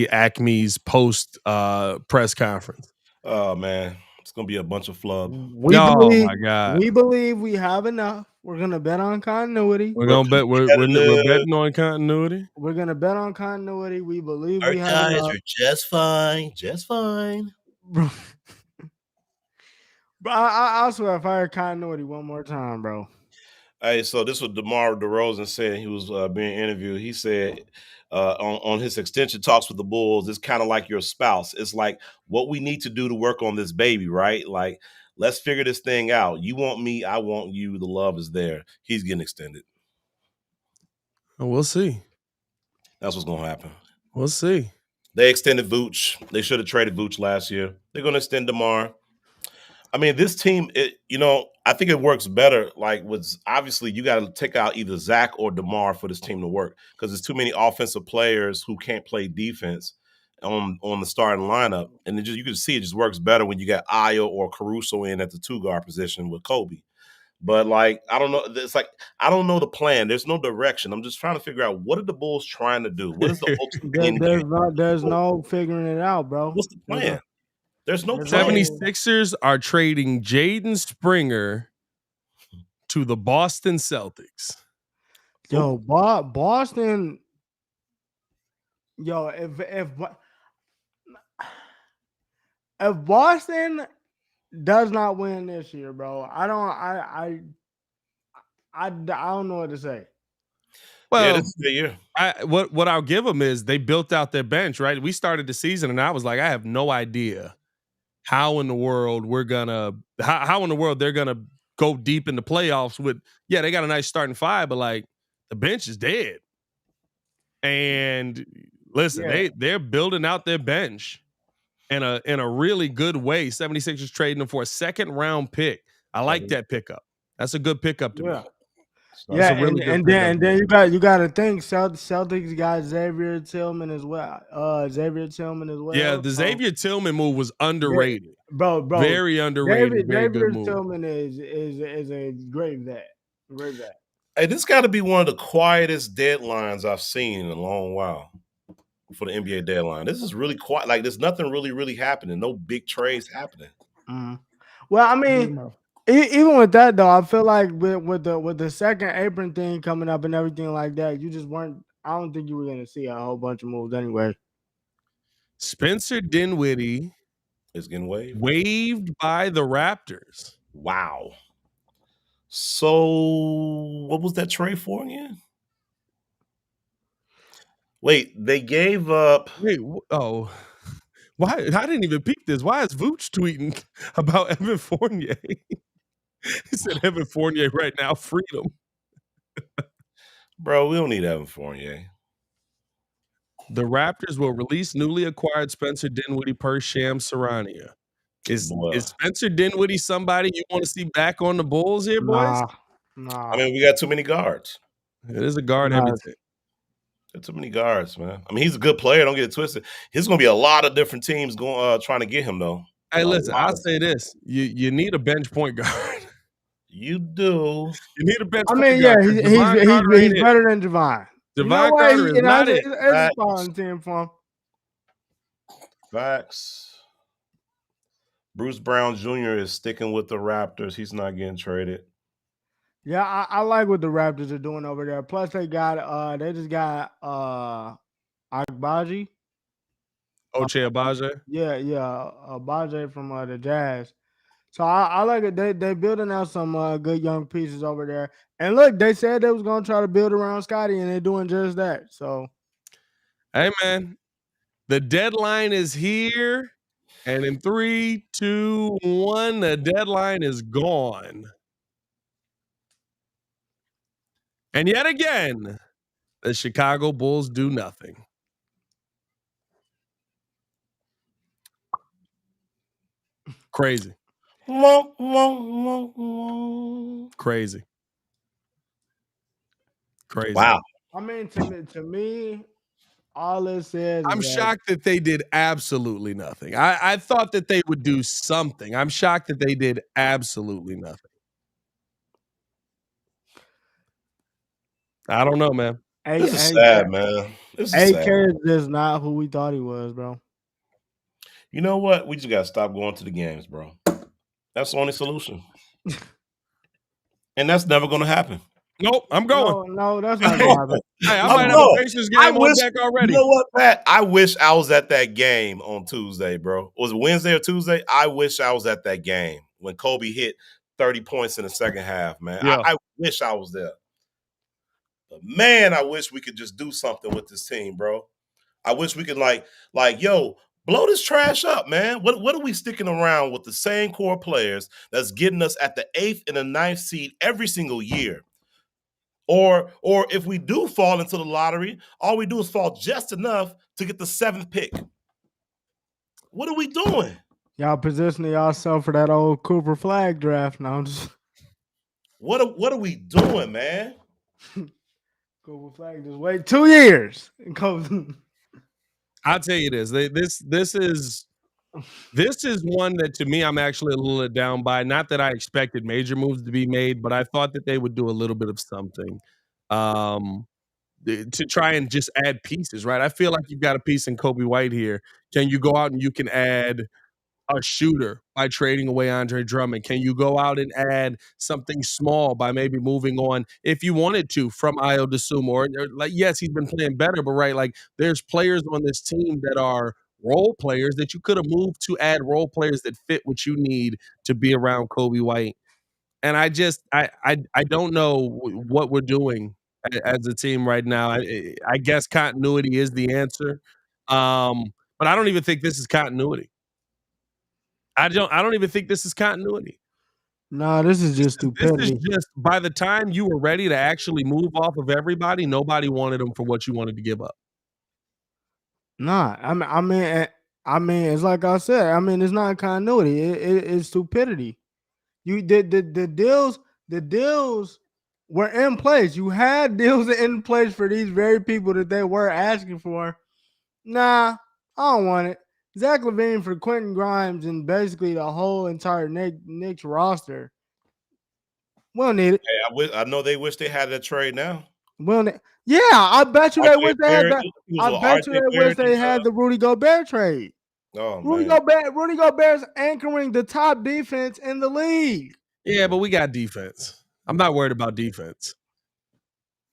Acme's post press conference. Oh man, it's gonna be a bunch of flub. Oh my god. we believe we have enough. We're gonna bet on continuity. We're gonna bet we're betting on continuity. We're gonna bet on continuity. We believe Our we have guys enough. are just fine, just fine. Bro. But I swear, if I heard continuity one more time, bro. Hey, so this was DeMar DeRozan said. He was being interviewed. He said on his extension talks with the Bulls, it's kind of like your spouse. It's like what we need to do to work on this baby, right? Like, let's figure this thing out. You want me, I want you. The love is there. He's getting extended. We'll see. That's what's going to happen. We'll see. They extended Vooch. They should have traded Vooch last year. They're going to extend DeMar. I mean, this team, I think it works better. Like, obviously, you got to take out either Zach or DeMar for this team to work because there's too many offensive players who can't play defense on the starting lineup. And you can see it just works better when you got Ayo or Caruso in at the 2-guard position with Kobe. But, like, I don't know. It's like, I don't know the plan. There's no direction. I'm just trying to figure out what are the Bulls trying to do? What is the ultimate end game? There's no figuring it out, bro. What's the plan? There's no plan. 76ers are trading Jaden Springer to the Boston Celtics. Yo, Boston. Yo, if Boston does not win this year, bro, I don't know what to say. Well, this is the year. What I'll give them is they built out their bench, right? We started the season and I was like, I have no idea how in the world they're gonna go deep in the playoffs with, they got a nice starting five, but like the bench is dead. And listen, they're building out their bench in a really good way. 76ers trading them for a second round pick. I like that pickup. That's a good pickup to me. Yeah, and then you got to think Celtics got Xavier Tillman as well. Yeah, the Xavier Tillman move was underrated, bro. Very underrated. Xavier Tillman is a great vet. Hey, this got to be one of the quietest deadlines I've seen in a long while for the NBA deadline. This is really quiet. Like, there's nothing really happening. No big trades happening. Mm-hmm. Well, I mean. Even with that though, I feel like with the second apron thing coming up and everything like that, you just weren't. I don't think you were going to see a whole bunch of moves anyway. Spencer Dinwiddie is getting waived by the Raptors. Wow. So what was that trade for again? Wait, they gave up. Wait, oh. Why? I didn't even peep this. Why is Vooch tweeting about Evan Fournier? He said Evan Fournier right now, freedom. Bro, we don't need Evan Fournier. The Raptors will release newly acquired Spencer Dinwiddie per Shams Charania. Is Spencer Dinwiddie somebody you want to see back on the Bulls here, boys? Nah. I mean, we got too many guards. It is a guard heavy team. Got too many guards, man. I mean, he's a good player. Don't get it twisted. There's going to be a lot of different teams going trying to get him, though. Hey, listen, I'll say this. You need a bench point guard. You do. You need a bench point guard. Yeah, he's better than Javon. Javon Carter is not it. It's a spot team for him. Facts. Bruce Brown Jr. is sticking with the Raptors. He's not getting traded. Yeah, I like what the Raptors are doing over there. Plus, they just got Agbaji. Ochai Agbaji? Yeah, Agbaji from the Jazz. So I like it. They building out some good young pieces over there. And look, they said they was gonna try to build around Scotty, and they're doing just that. So, hey man, the deadline is here, and in 3, 2, 1, the deadline is gone. And yet again, the Chicago Bulls do nothing. Crazy. Crazy. Wow. I mean, to me, all it says is I'm that shocked that they did absolutely nothing. I thought that they would do something. I'm shocked that they did absolutely nothing. I don't know, man. This is sad, man. This is AK sad. is just not who we thought he was, bro. You know what? We just gotta stop going to the games, bro. That's the only solution. And that's never gonna happen. Nope, I'm going. No, that's not gonna happen. Hey, I I'm might have a going. Pacers I game on wish, deck already. you know what, Pat? I wish I was at that game on Tuesday, bro. Was it Wednesday or Tuesday? I wish I was at that game when Kobe hit 30 points in the second half, man. Yeah. I wish I was there. But man, I wish we could just do something with this team, bro. I wish we could yo, blow this trash up, man. What are we sticking around with the same core players that's getting us at the 8th and the 9th seed every single year? Or if we do fall into the lottery, all we do is fall just enough to get the 7th pick. What are we doing? Y'all positioning yourself for that old Cooper Flag draft now. What are we doing, man? Cooper Flag just wait 2 years and I'll tell you this. This is one that to me I'm actually a little down by. Not that I expected major moves to be made, but I thought that they would do a little bit of something to try and just add pieces, right? I feel like you've got a piece in Kobe White here. Can you go out and you can add a shooter by trading away Andre Drummond? Can you go out and add something small by maybe moving on if you wanted to from Ayo Dosunmu? Or like, yes, he's been playing better, but right, like there's players on this team that are role players that you could have moved to add role players that fit what you need to be around Kobe White. And I don't know what we're doing as a team right now. I guess continuity is the answer, but I don't even think this is continuity. I don't even think this is continuity. Nah, this is just stupidity. This is just by the time you were ready to actually move off of everybody, nobody wanted them for what you wanted to give up. Nah, I mean, it's like I said. I mean, it's not continuity. It's stupidity. You did the deals were in place. You had deals in place for these very people that they were asking for. Nah, I don't want it. Zach LaVine for Quentin Grimes and basically the whole entire Knicks roster. We don't need it. Hey, I know they wish they had that trade now. Yeah, I bet you they wish they had that. I bet you they wish they had the Rudy Gobert trade. Oh, Rudy man. Gobert's anchoring the top defense in the league. Yeah, but we got defense. I'm not worried about defense.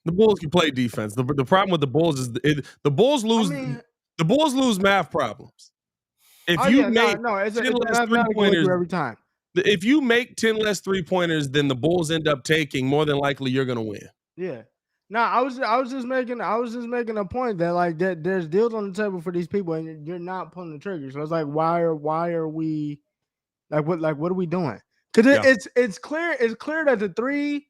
The Bulls can play defense. The problem with the Bulls is the Bulls lose. The Bulls lose math problems. If you make 10 less 3-pointers every time. If you make 10 less 3-pointers than the Bulls end up taking, more than likely you're going to win. Yeah. No, I was just making a point that like there's deals on the table for these people and you're not pulling the trigger. So it's like why are we what are we doing? Because it's clear that the three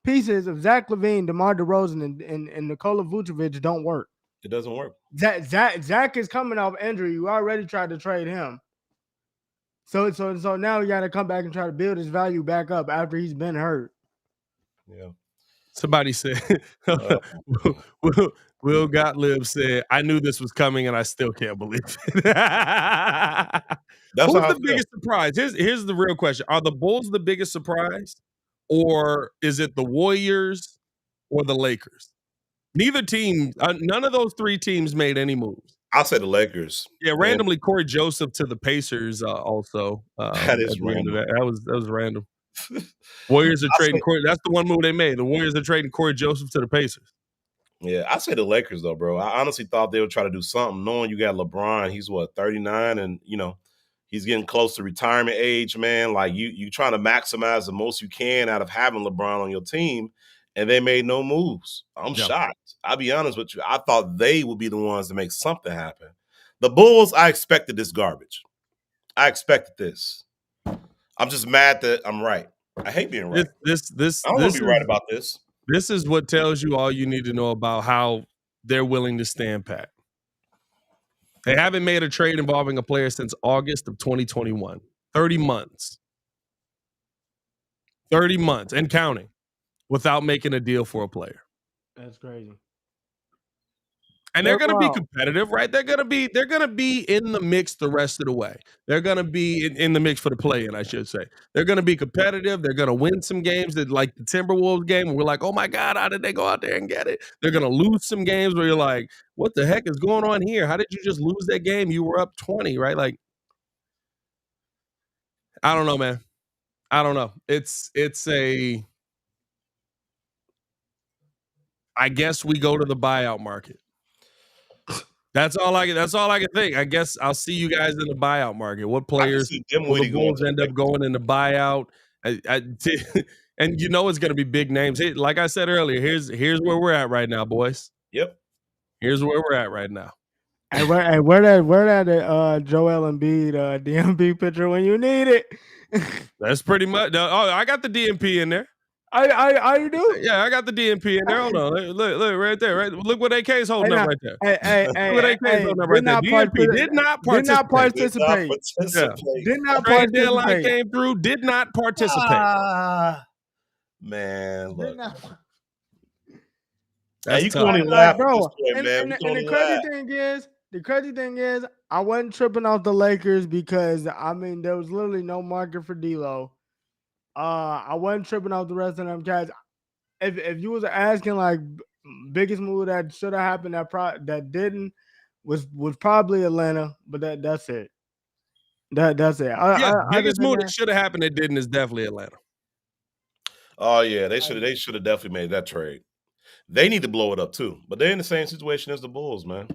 pieces of Zach LaVine, DeMar DeRozan, and Nikola Vucevic don't work. It doesn't work. Zach is coming off injury. You already tried to trade him. So now you got to come back and try to build his value back up after he's been hurt. Yeah. Somebody said, Will Gottlieb said, I knew this was coming and I still can't believe it. Who's the biggest surprise? Here's the real question. Are the Bulls the biggest surprise? Or is it the Warriors or the Lakers? Neither team, none of those three teams made any moves. I'll say the Lakers. Yeah, randomly Corey Joseph to the Pacers also. That is random. That was random. Warriors are trading Corey. That's the one move they made. The Warriors are trading Corey Joseph to the Pacers. Yeah, I say the Lakers though, bro. I honestly thought they would try to do something, knowing you got LeBron. He's 39, and he's getting close to retirement age, man. Like you trying to maximize the most you can out of having LeBron on your team, and they made no moves. I'm shocked. I'll be honest with you. I thought they would be the ones to make something happen. The Bulls, I expected this garbage. I expected this. I'm just mad that I'm right. I hate being right. I don't want to be right about this. This is what tells you all you need to know about how they're willing to stand pat. They haven't made a trade involving a player since August of 2021. 30 months. 30 months and counting without making a deal for a player. That's crazy. And they're going to be competitive, right? They're going to be in the mix the rest of the way. They're going to be in the mix for the play-in, I should say. They're going to be competitive. They're going to win some games that, like the Timberwolves game, where we're like, oh my God, how did they go out there and get it? They're going to lose some games where you're like, what the heck is going on here? How did you just lose that game? You were up 20, right? Like, I don't know, man. I don't know. I guess we go to the buyout market. That's all I can think. I guess I'll see you guys in the buyout market. What players will the Bulls end up going in the buyout? And you know it's going to be big names. Like I said earlier, here's where we're at right now, boys. Yep. Here's where we're at right now. Hey, where that Joel Embiid DMP picture when you need it? That's pretty much. Oh, I got the DMP in there. I you do? Yeah, I got the DMP in there. Hold on, look right there. Right, look what AK's holding up right there. Hey, look what AK's holding up right there. DMP did not participate. Did not participate. Deadline came through. Did not participate. Man, look. That's you can only laugh, bro. And the crazy thing is, I wasn't tripping off the Lakers because I mean there was literally no market for D'Lo. I wasn't tripping off the rest of them guys. If you was asking like biggest move that should have happened that didn't was probably Atlanta, but that's it. That's it. Biggest move that should have happened that didn't is definitely Atlanta. Oh yeah, they should have definitely made that trade. They need to blow it up too, but they're in the same situation as the Bulls, man.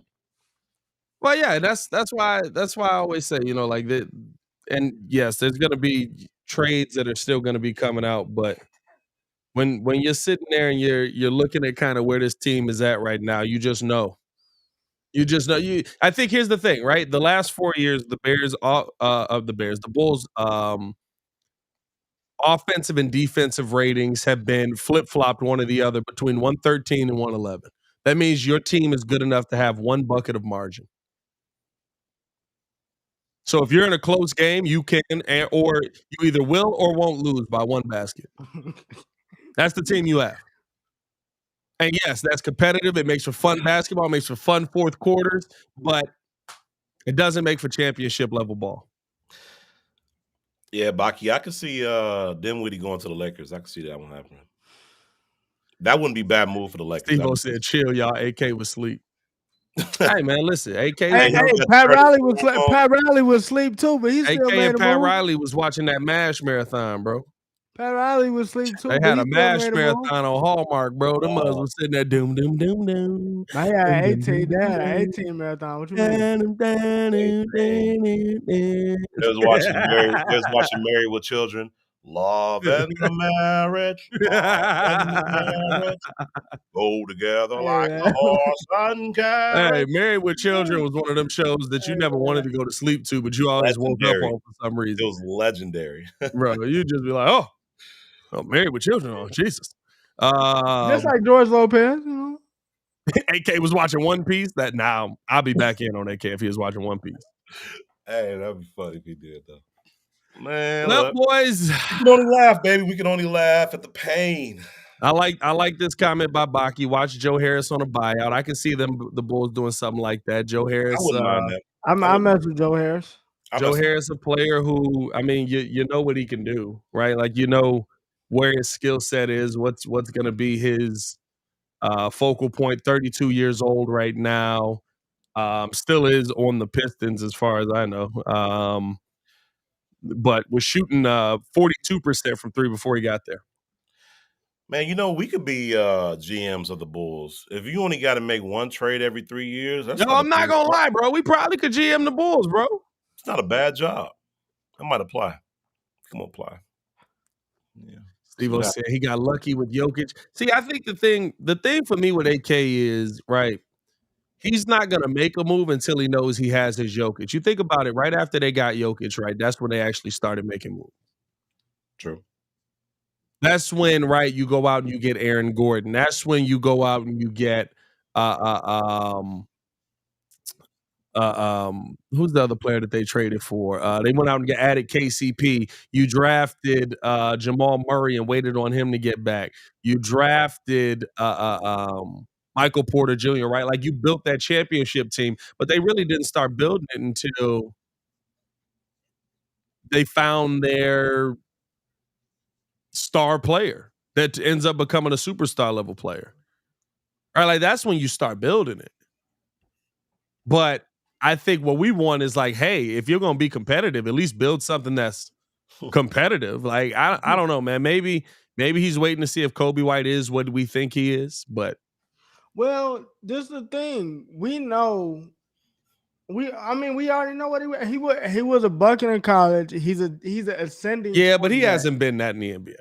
Well, yeah, that's why I always say, you know, like that. And yes, there's going to be trades that are still going to be coming out, but when you're sitting there and you're looking at kind of where this team is at right now, you just know. I think here's the thing, right? The last 4 years, the Bulls, offensive and defensive ratings have been flip-flopped one or the other between 113 and 111. That means your team is good enough to have one bucket of margin. So if you're in a close game, you can, or you either will or won't lose by one basket. That's the team you have. And yes, that's competitive. It makes for fun basketball, makes for fun fourth quarters, but it doesn't make for championship level ball. Yeah, Baki, I could see Dinwiddie going to the Lakers. I could see that one happening. That wouldn't be a bad move for the Lakers. Steve-O said, chill, y'all. AK was asleep. Hey, man, listen. AK Pat Riley was asleep too, but he's still made a move. Pat Riley was watching that MASH marathon, bro. Pat Riley was asleep too. They had a MASH marathon on Hallmark, bro. Them mothers was sitting there doom. I had 18. They had an 18 marathon. What you mean? They was watching Married with Children. Love and the marriage. Go together like a horse and carriage. Hey, Married with Children was one of them shows that you never wanted to go to sleep to, but you always woke up on for some reason. It was legendary. Bro, you just be like, oh, Married with Children. Oh, Jesus. Just like George Lopez, you know. AK was watching One Piece. I'll be back in on AK if he was watching One Piece. Hey, that'd be funny if he did, though. Man, well, boys, we can only laugh, baby. We can only laugh at the pain. I like this comment by Baki. Watch Joe Harris on a buyout. I can see the Bulls doing something like that. Joe Harris. I wouldn't mind that. I mess with Joe Harris. Joe Harris, a player who, I mean, you know what he can do, right? Like, you know where his skill set is. What's going to be his focal point. 32 years old right now. Still is on the Pistons as far as I know. But was shooting 42% from three before he got there. Man, you know, we could be GMs of the Bulls. If you only got to make one trade every 3 years, that's I'm not going to lie, bro. We probably could GM the Bulls, bro. It's not a bad job. I might apply. Come on, apply. Yeah. Steve-O said he got lucky with Jokic. See, I think the thing for me with AK is, right, he's not going to make a move until he knows he has his Jokic. You think about it, right after they got Jokic, right, that's when they actually started making moves. True. That's when, right, you go out and you get Aaron Gordon. That's when you go out and you get who's the other player that they traded for? They went out and added KCP. You drafted Jamal Murray and waited on him to get back. You drafted Michael Porter Jr., right? Like, you built that championship team, but they really didn't start building it until they found their star player that ends up becoming a superstar level player. Right? Like, that's when you start building it. But I think what we want is like, hey, if you're gonna be competitive, at least build something that's competitive. Like, I don't know, man. Maybe he's waiting to see if Kobe White is what we think he is. But well, this is the thing. We know. We already know what he was a bucket in college. He's an ascending. yeah, but he quarterback. hasn't been that in the NBA.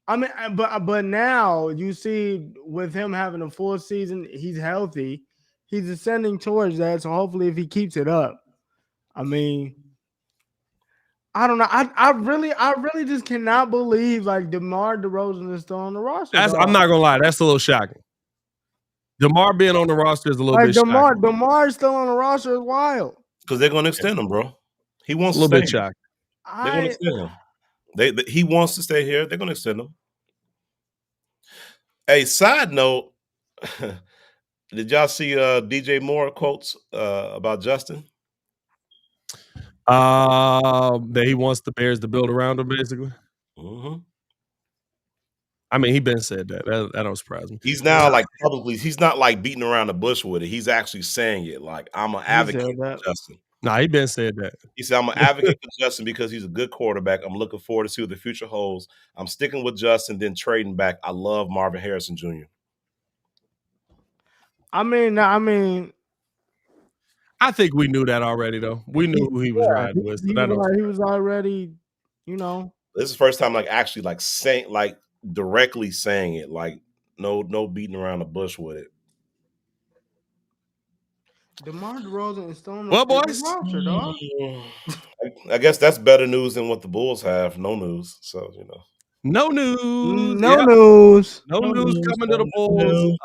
I mean, but now you see with him having a full season, he's healthy. He's ascending towards that. So hopefully, if he keeps it up, I mean, I don't know. I really just cannot believe like DeMar DeRozan is still on the roster. I'm not gonna lie, that's a little shocking. DeMar being on the roster is a little bit shocking. DeMar still on the roster is wild. Because they're going to extend him, bro. He wants a little to bit stay. shocking. They're going to extend him. He wants to stay here. They're going to extend him. Hey, side note, did y'all see DJ Moore quotes about Justin? That he wants the Bears to build around him, basically. Mm-hmm. I mean, he been said that. That don't surprise me. He's now like publicly. He's not like beating around the bush with it. He's actually saying it. Like, I'm an advocate for Justin. Nah, he been said that. He said, I'm an advocate for Justin because he's a good quarterback. I'm looking forward to see what the future holds. I'm sticking with Justin, then trading back. I love Marvin Harrison Jr. I think we knew that already, though. We knew who he was riding with. So he was already, you know. This is the first time, like, actually, like, saying, like, directly saying it, like, no beating around the bush with it. DeMar DeRozan is still on the roster, dog. I guess that's better news than what the Bulls have. No news. So, you know. No news. No news. No news coming to the Bulls.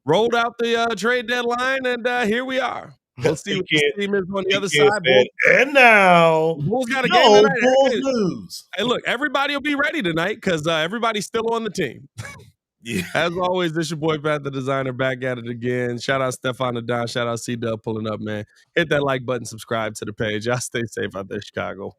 Rolled out the trade deadline, and here we are. We'll see what the team is on the other side. And now, Bulls got a game tonight. Bulls news. Hey, look, everybody will be ready tonight because everybody's still on the team. Yeah. As always, this your boy Pat the Designer back at it again. Shout out Stefan the Don. Shout out C-Dub pulling up, man. Hit that like button, subscribe to the page. Y'all stay safe out there, Chicago.